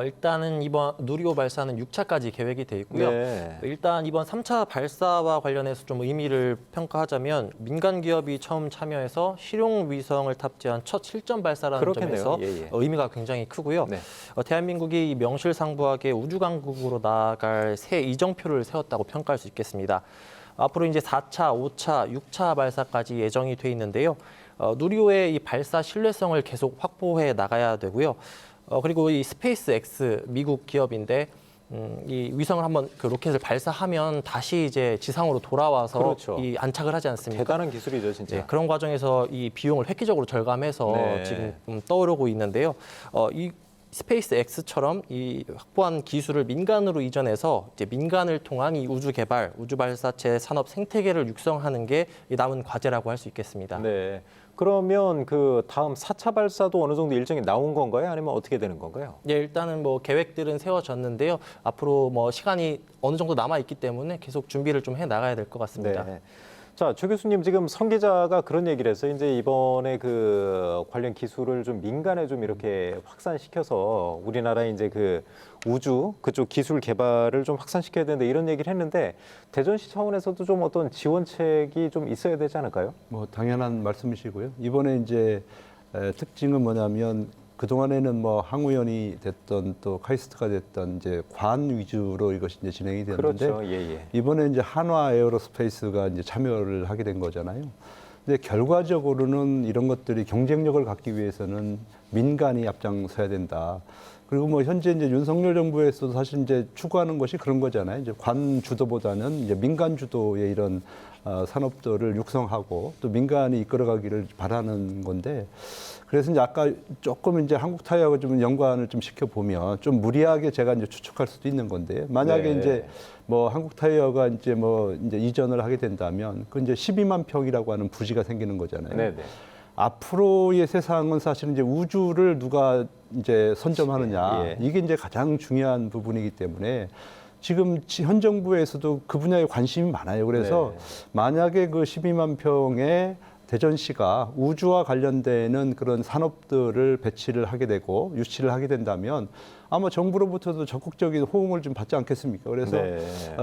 일단은 이번 누리호 발사는 6차까지 계획이 돼 있고요. 네. 일단 이번 3차 발사와 관련해서 좀 의미를 평가하자면 민간 기업이 처음 참여해서 실용 위성을 탑재한 첫 실전 발사라는 그렇겠네요. 점에서 예, 예. 의미가 굉장히 크고요. 네. 대한민국이 명실상부하게 우주강국으로 나아갈 새 이정표를 세웠다고 평가할 수 있겠습니다. 앞으로 이제 4차, 5차, 6차 발사까지 예정이 돼 있는데요. 누리호의 이 발사 신뢰성을 계속 확보해 나가야 되고요. 그리고 이 스페이스 X 미국 기업인데 이 위성을 한번 그 로켓을 발사하면 다시 이제 지상으로 돌아와서 그렇죠. 이 안착을 하지 않습니까? 대단한 기술이죠, 진짜. 네, 그런 과정에서 이 비용을 획기적으로 절감해서 네. 지금 떠오르고 있는데요. 이 스페이스 X처럼 이 확보한 기술을 민간으로 이전해서 이제 민간을 통한 이 우주 개발, 우주 발사체 산업 생태계를 육성하는 게 이 남은 과제라고 할 수 있겠습니다. 네. 그러면 그 다음 4차 발사도 어느 정도 일정이 나온 건가요? 아니면 어떻게 되는 건가요? 예, 일단은 뭐 계획들은 세워졌는데요. 앞으로 뭐 시간이 어느 정도 남아 있기 때문에 계속 준비를 좀 해 나가야 될 것 같습니다. 네. 자, 최 교수님 지금 성 기자가 그런 얘기를 해서 이제 이번에 그 관련 기술을 좀 민간에 좀 이렇게 확산시켜서 우리나라 이제 그 우주 그쪽 기술 개발을 좀 확산시켜야 되는데 이런 얘기를 했는데 대전시 차원에서도 좀 어떤 지원책이 좀 있어야 되지 않을까요? 뭐 당연한 말씀이시고요. 이번에 이제 특징은 뭐냐면 그동안에는 뭐 항우연이 됐던 또 카이스트가 됐던 이제 관 위주로 이것이 이제 진행이 됐는데 그렇죠. 예, 예. 이번에 이제 한화 에어로스페이스가 이제 참여를 하게 된 거잖아요. 근데 결과적으로는 이런 것들이 경쟁력을 갖기 위해서는 민간이 앞장서야 된다. 그리고 뭐 현재 이제 윤석열 정부에서도 사실 이제 추구하는 것이 그런 거잖아요. 이제 관 주도보다는 이제 민간 주도의 이런 산업들을 육성하고 또 민간이 이끌어가기를 바라는 건데 그래서 이제 아까 조금 이제 한국 타이어하고 좀 연관을 좀 시켜보면 좀 무리하게 제가 이제 추측할 수도 있는 건데 만약에 네. 이제 뭐 한국 타이어가 이제 뭐 이제 이전을 하게 된다면 그 이제 12만 평이라고 하는 부지가 생기는 거잖아요. 네, 네. 앞으로의 세상은 사실은 이제 우주를 누가 이제 선점하느냐 예. 이게 이제 가장 중요한 부분이기 때문에 지금 현 정부에서도 그 분야에 관심이 많아요. 그래서 네. 만약에 그 12만 평의 대전시가 우주와 관련되는 그런 산업들을 배치를 하게 되고 유치를 하게 된다면 아마 정부로부터도 적극적인 호응을 좀 받지 않겠습니까? 그래서 네.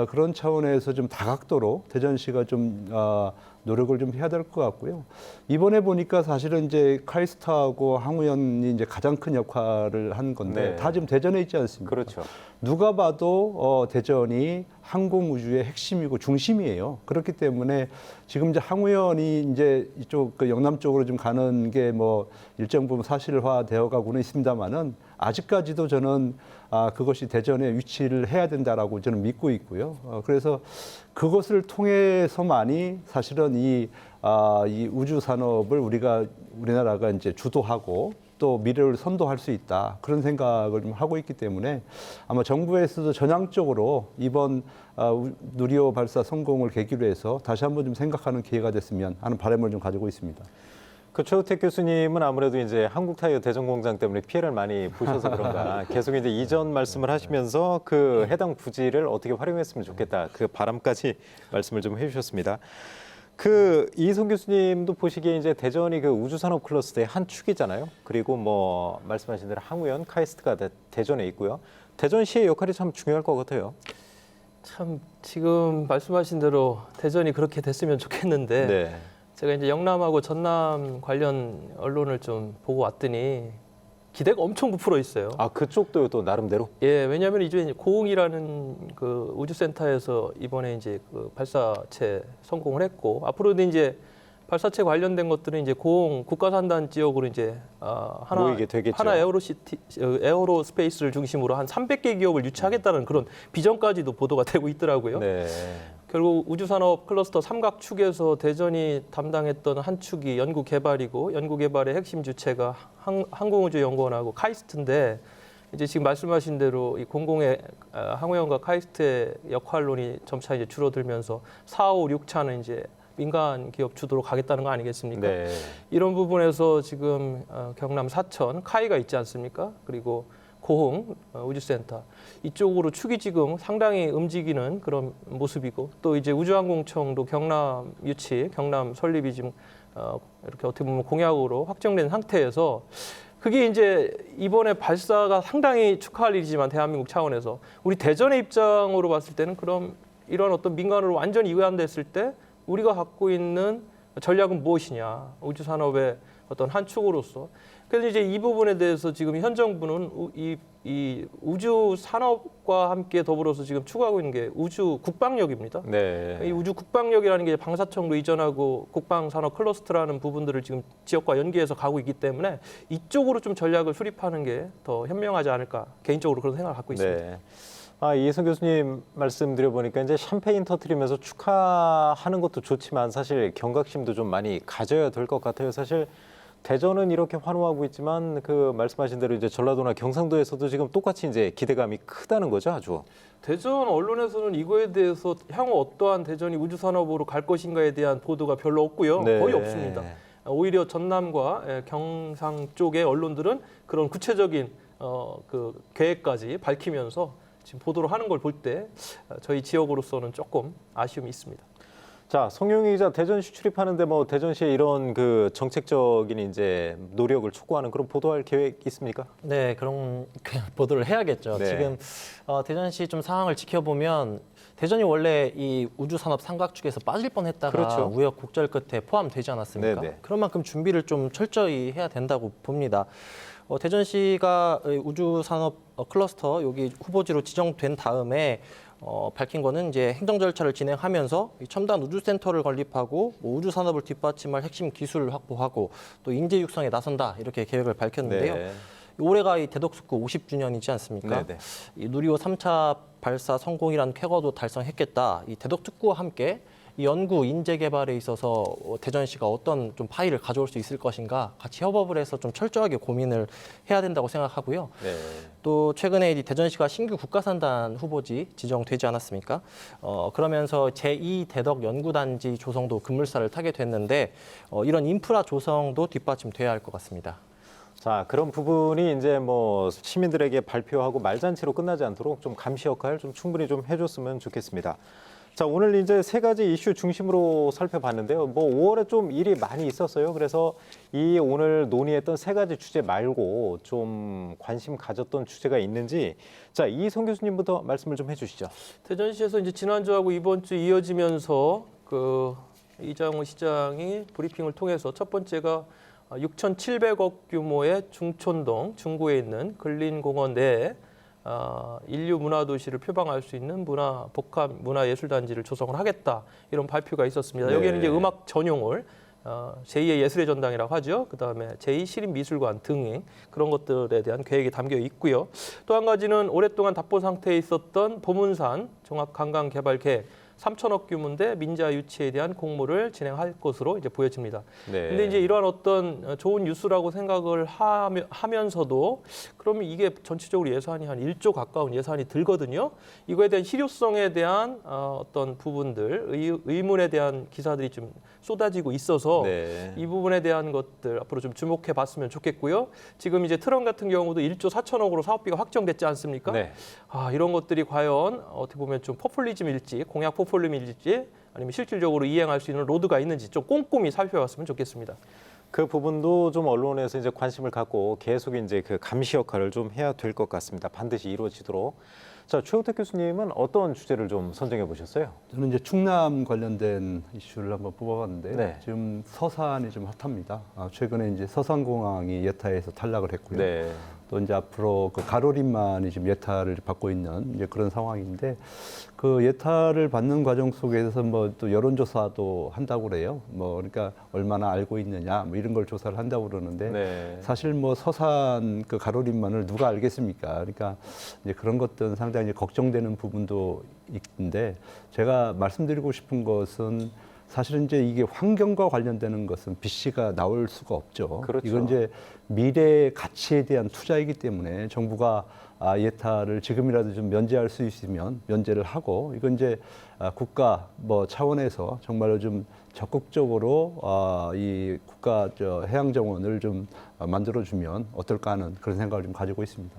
그런 차원에서 좀 다각도로 대전시가 좀 노력을 좀 해야 될 것 같고요. 이번에 보니까 사실은 이제 카이스트하고 항우연이 이제 가장 큰 역할을 한 건데 네. 다 지금 대전에 있지 않습니까? 그렇죠. 누가 봐도 대전이 항공우주의 핵심이고 중심이에요. 그렇기 때문에 지금 이제 항우연이 이제 이쪽 그 영남 쪽으로 좀 가는 게 뭐 일정 부분 사실화되어 가고는 있습니다만은 아직까지도 저는 그것이 대전에 위치를 해야 된다라고 저는 믿고 있고요. 그래서 그것을 통해서만이 사실은 이 우주 산업을 우리나라가 이제 주도하고 또 미래를 선도할 수 있다 그런 생각을 좀 하고 있기 때문에 아마 정부에서도 전향적으로 이번 누리호 발사 성공을 계기로 해서 다시 한번 좀 생각하는 기회가 됐으면 하는 바람을 좀 가지고 있습니다. 그 최우택 교수님은 아무래도 이제 한국타이어 대전공장 때문에 피해를 많이 보셔서 그런가 계속 이제 이전 말씀을 하시면서 그 해당 부지를 어떻게 활용했으면 좋겠다 그 바람까지 말씀을 좀 해주셨습니다. 그 이성 교수님도 보시기에 이제 대전이 그 우주산업 클러스터의 한 축이잖아요. 그리고 뭐 말씀하신 대로 항우연, 카이스트가 대전에 있고요. 대전시의 역할이 참 중요할 것 같아요. 참 지금 말씀하신 대로 대전이 그렇게 됐으면 좋겠는데 제가 이제 영남하고 전남 관련 언론을 좀 보고 왔더니 기대가 엄청 부풀어 있어요. 아, 그쪽도 또 나름대로. 예, 왜냐하면 이제 고흥이라는 그 우주센터에서 이번에 이제 그 발사체 성공을 했고 앞으로도 이제 발사체 관련된 것들은 이제 고흥 국가산단 지역으로 이제 모이게 되겠죠. 하나 에어로스페이스를 중심으로 한 300개 기업을 유치하겠다는 그런 비전까지도 보도가 되고 있더라고요. 네. 결국 우주산업 클러스터 삼각축에서 대전이 담당했던 한 축이 연구개발이고 연구개발의 핵심 주체가 항공우주연구원하고 카이스트인데 이제 지금 말씀하신 대로 이 공공의 항우연과 카이스트의 역할론이 점차 이제 줄어들면서 4, 5, 6차는 이제 민간 기업 주도로 가겠다는 거 아니겠습니까? 네. 이런 부분에서 지금 경남 사천 카이가 있지 않습니까? 그리고 고흥 우주센터 이쪽으로 축이 지금 상당히 움직이는 그런 모습이고 또 이제 우주항공청도 경남 유치, 경남 설립이 지금 이렇게 어떻게 보면 공약으로 확정된 상태에서 그게 이제 이번에 발사가 상당히 축하할 일이지만 대한민국 차원에서 우리 대전의 입장으로 봤을 때는 그럼 이런 어떤 민간으로 완전히 이완됐을 때 우리가 갖고 있는 전략은 무엇이냐 우주 산업의 어떤 한 축으로서 그래서 이제 이 부분에 대해서 지금 현 정부는 이 우주 산업과 함께 더불어서 지금 추구하고 있는 게 우주 국방력입니다. 네. 이 우주 국방력이라는 게 방사청도 이전하고 국방산업 클러스터라는 부분들을 지금 지역과 연계해서 가고 있기 때문에 이쪽으로 좀 전략을 수립하는 게 더 현명하지 않을까 개인적으로 그런 생각을 갖고 있습니다. 네. 아, 이혜성 교수님 말씀드려 보니까 이제 샴페인 터트리면서 축하하는 것도 좋지만 사실 경각심도 좀 많이 가져야 될 것 같아요. 사실 대전은 이렇게 환호하고 있지만 그 말씀하신 대로 이제 전라도나 경상도에서도 지금 똑같이 이제 기대감이 크다는 거죠, 아주. 대전 언론에서는 이거에 대해서 향후 어떠한 대전이 우주산업으로 갈 것인가에 대한 보도가 별로 없고요. 네. 거의 없습니다. 오히려 전남과 경상 쪽의 언론들은 그런 구체적인 그 계획까지 밝히면서 지금 보도를 하는 걸 볼 때 저희 지역으로서는 조금 아쉬움이 있습니다. 자, 송영희 기자, 대전시 출입하는데 뭐 대전시에 이런 그 정책적인 이제 노력을 촉구하는 그런 보도할 계획 있습니까? 네, 그런 보도를 해야겠죠. 네. 지금 대전시 좀 상황을 지켜보면 대전이 원래 이 우주산업 삼각축에서 빠질 뻔했다가 그렇죠. 우여곡절 끝에 포함되지 않았습니까? 네네. 그런 만큼 준비를 좀 철저히 해야 된다고 봅니다. 대전시가 우주산업 클러스터 여기 후보지로 지정된 다음에 밝힌 거는 이제 행정 절차를 진행하면서 이 첨단 우주센터를 건립하고 뭐 우주산업을 뒷받침할 핵심 기술을 확보하고 또 인재 육성에 나선다 이렇게 계획을 밝혔는데요. 네. 올해가 이 대덕특구 50주년이지 않습니까? 네네. 이 누리호 3차 발사 성공이라는 쾌거도 달성했겠다. 이 대덕특구와 함께 이 연구 인재 개발에 있어서 대전시가 어떤 좀 파일을 가져올 수 있을 것인가 같이 협업을 해서 좀 철저하게 고민을 해야 된다고 생각하고요. 네. 또 최근에 이 대전시가 신규 국가산단 후보지 지정되지 않았습니까? 그러면서 제2 대덕 연구단지 조성도 급물살을 타게 됐는데 이런 인프라 조성도 뒷받침돼야 할 것 같습니다. 자, 그런 부분이 이제 뭐 시민들에게 발표하고 말잔치로 끝나지 않도록 좀 감시 역할 좀 충분히 좀 해줬으면 좋겠습니다. 자, 오늘 이제 세 가지 이슈 중심으로 살펴봤는데요. 뭐 5월에 좀 일이 많이 있었어요. 그래서 이 오늘 논의했던 세 가지 주제 말고 좀 관심 가졌던 주제가 있는지 자, 이성 교수님부터 말씀을 좀 해주시죠. 대전시에서 이제 지난주하고 이번 주 이어지면서 그 이장우 시장이 브리핑을 통해서 첫 번째가 6,700억 규모의 중촌동 중구에 있는 근린공원 내에 인류 문화 도시를 표방할 수 있는 복합 문화예술단지를 조성을 하겠다 이런 발표가 있었습니다. 네. 여기에는 이제 음악 전용홀, 제2의 예술의 전당이라고 하죠. 그다음에 제2시립미술관 등의 그런 것들에 대한 계획이 담겨 있고요. 또 한 가지는 오랫동안 답보 상태에 있었던 보문산 종합관광개발계획 3천억 규모인데 민자 유치에 대한 공모를 진행할 것으로 이제 보여집니다. 네. 근데 이제 이러한 어떤 좋은 뉴스라고 생각을 하면서도 그러면 이게 전체적으로 예산이 한 1조 가까운 예산이 들거든요. 이거에 대한 실효성에 대한 어떤 부분들, 의문에 대한 기사들이 좀 쏟아지고 있어서 네. 이 부분에 대한 것들 앞으로 좀 주목해 봤으면 좋겠고요. 지금 이제 트럼 같은 경우도 1조 4천억으로 사업비가 확정됐지 않습니까? 네. 이런 것들이 과연 어떻게 보면 좀 포퓰리즘일지 공약 포퓰리즘일지 아니면 실질적으로 이행할 수 있는 로드가 있는지 좀 꼼꼼히 살펴봤으면 좋겠습니다. 그 부분도 좀 언론에서 이제 관심을 갖고 계속 이제 그 감시 역할을 좀 해야 될 것 같습니다. 반드시 이루어지도록. 자, 최우택 교수님은 어떤 주제를 좀 선정해 보셨어요? 저는 이제 충남 관련된 이슈를 한번 뽑아봤는데 네. 지금 서산이 좀 핫합니다. 최근에 이제 서산공항이 예타에서 탈락을 했고요. 네. 또 이제 앞으로 그 가로림만이 지금 예타를 받고 있는 이제 그런 상황인데 그 예타를 받는 과정 속에서 뭐 또 여론조사도 한다고 그래요. 뭐 그러니까 얼마나 알고 있느냐 뭐 이런 걸 조사를 한다고 그러는데 네. 사실 뭐 서산 그 가로림만을 누가 알겠습니까? 그러니까 이제 그런 것들은 상당히 걱정되는 부분도 있는데 제가 말씀드리고 싶은 것은 사실은 이제 이게 환경과 관련되는 것은 BC가 나올 수가 없죠. 그렇죠. 이건 이제 미래의 가치에 대한 투자이기 때문에 정부가 예타를 지금이라도 좀 면제할 수 있으면 면제를 하고 이건 이제 국가 뭐 차원에서 정말로 좀 적극적으로 이 국가 해양 정원을 좀 만들어주면 어떨까 하는 그런 생각을 좀 가지고 있습니다.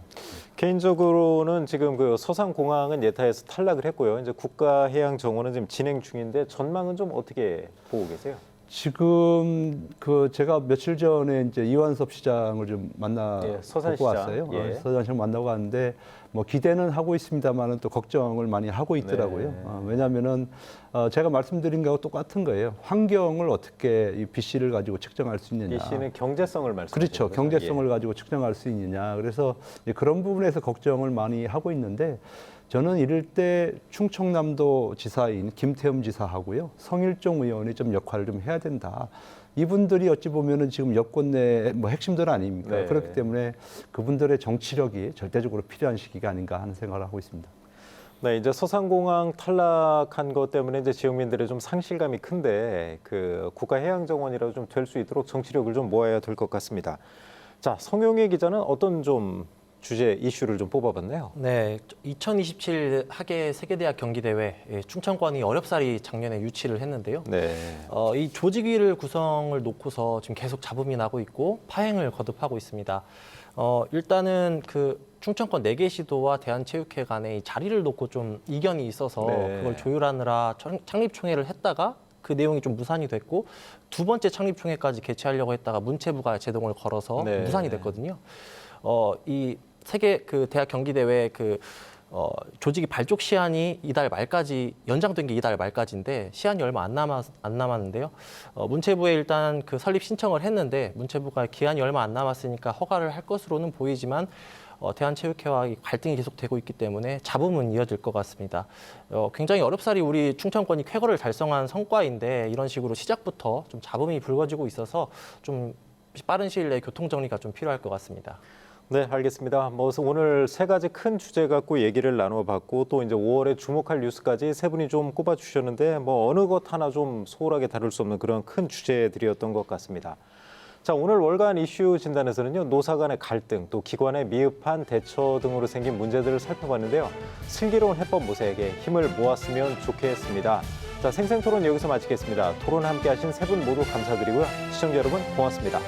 개인적으로는 지금 그 서산공항은 예타에서 탈락을 했고요. 이제 국가해양정원은 지금 진행 중인데 전망은 좀 어떻게 보고 계세요? 지금 그 제가 며칠 전에 이제 이완섭 시장을 좀 예, 서산시장. 왔어요. 예. 서산시장 만나고 왔는데 뭐 기대는 하고 있습니다만은 또 걱정을 많이 하고 있더라고요. 네. 왜냐하면은 제가 말씀드린 거하고 똑같은 거예요. 환경을 어떻게 이 BC를 가지고 측정할 수 있느냐. BC는 경제성을 말씀하시는 그렇죠. 거죠? 경제성을 가지고 측정할 수 있느냐. 그래서 이제 그런 부분에서 걱정을 많이 하고 있는데 저는 이럴 때 충청남도 지사인 김태흠 지사하고요. 성일종 의원이 좀 역할을 좀 해야 된다. 이분들이 어찌 보면은 지금 여권 내 뭐 핵심들 아닙니까? 네. 그렇기 때문에 그분들의 정치력이 절대적으로 필요한 시기가 아닌가 하는 생각을 하고 있습니다. 네, 이제 서산공항 탈락한 것 때문에 이제 지역민들의 좀 상실감이 큰데 그 국가해양정원이라도 좀 될 수 있도록 정치력을 좀 모아야 될 것 같습니다. 자, 성용희 기자는 어떤 좀 주제 이슈를 좀 뽑아봤네요. 네, 2027 하계 세계대학 경기대회 충청권이 어렵사리 작년에 유치를 했는데요. 네. 이 조직위를 구성을 놓고서 지금 계속 잡음이 나고 있고 파행을 거듭하고 있습니다. 일단은 그 충청권 4개 시도와 대한체육회 간에 이 자리를 놓고 좀 이견이 있어서 네. 그걸 조율하느라 창립총회를 했다가 그 내용이 좀 무산이 됐고 두 번째 창립총회까지 개최하려고 했다가 문체부가 제동을 걸어서 네. 무산이 됐거든요. 이 세계 그 대학 경기대회 조직이 발족 시한이 이달 말까지 연장된 게 이달 말까지인데 시한이 얼마 안 남았는데요. 문체부에 일단 그 설립 신청을 했는데 문체부가 기한이 얼마 안 남았으니까 허가를 할 것으로는 보이지만 대한체육회와 갈등이 계속되고 있기 때문에 잡음은 이어질 것 같습니다. 굉장히 어렵사리 우리 충청권이 쾌거를 달성한 성과인데 이런 식으로 시작부터 좀 잡음이 불거지고 있어서 좀 빠른 시일 내에 교통 정리가 좀 필요할 것 같습니다. 네, 알겠습니다. 뭐 오늘 세 가지 큰 주제 갖고 얘기를 나눠봤고 또 이제 5월에 주목할 뉴스까지 세 분이 좀 꼽아주셨는데 뭐 어느 것 하나 좀 소홀하게 다룰 수 없는 그런 큰 주제들이었던 것 같습니다. 자, 오늘 월간 이슈 진단에서는요, 노사 간의 갈등, 또 기관의 미흡한 대처 등으로 생긴 문제들을 살펴봤는데요. 슬기로운 해법 모색에 힘을 모았으면 좋겠습니다. 자, 생생토론 여기서 마치겠습니다. 토론 함께 하신 세 분 모두 감사드리고요. 시청자 여러분 고맙습니다.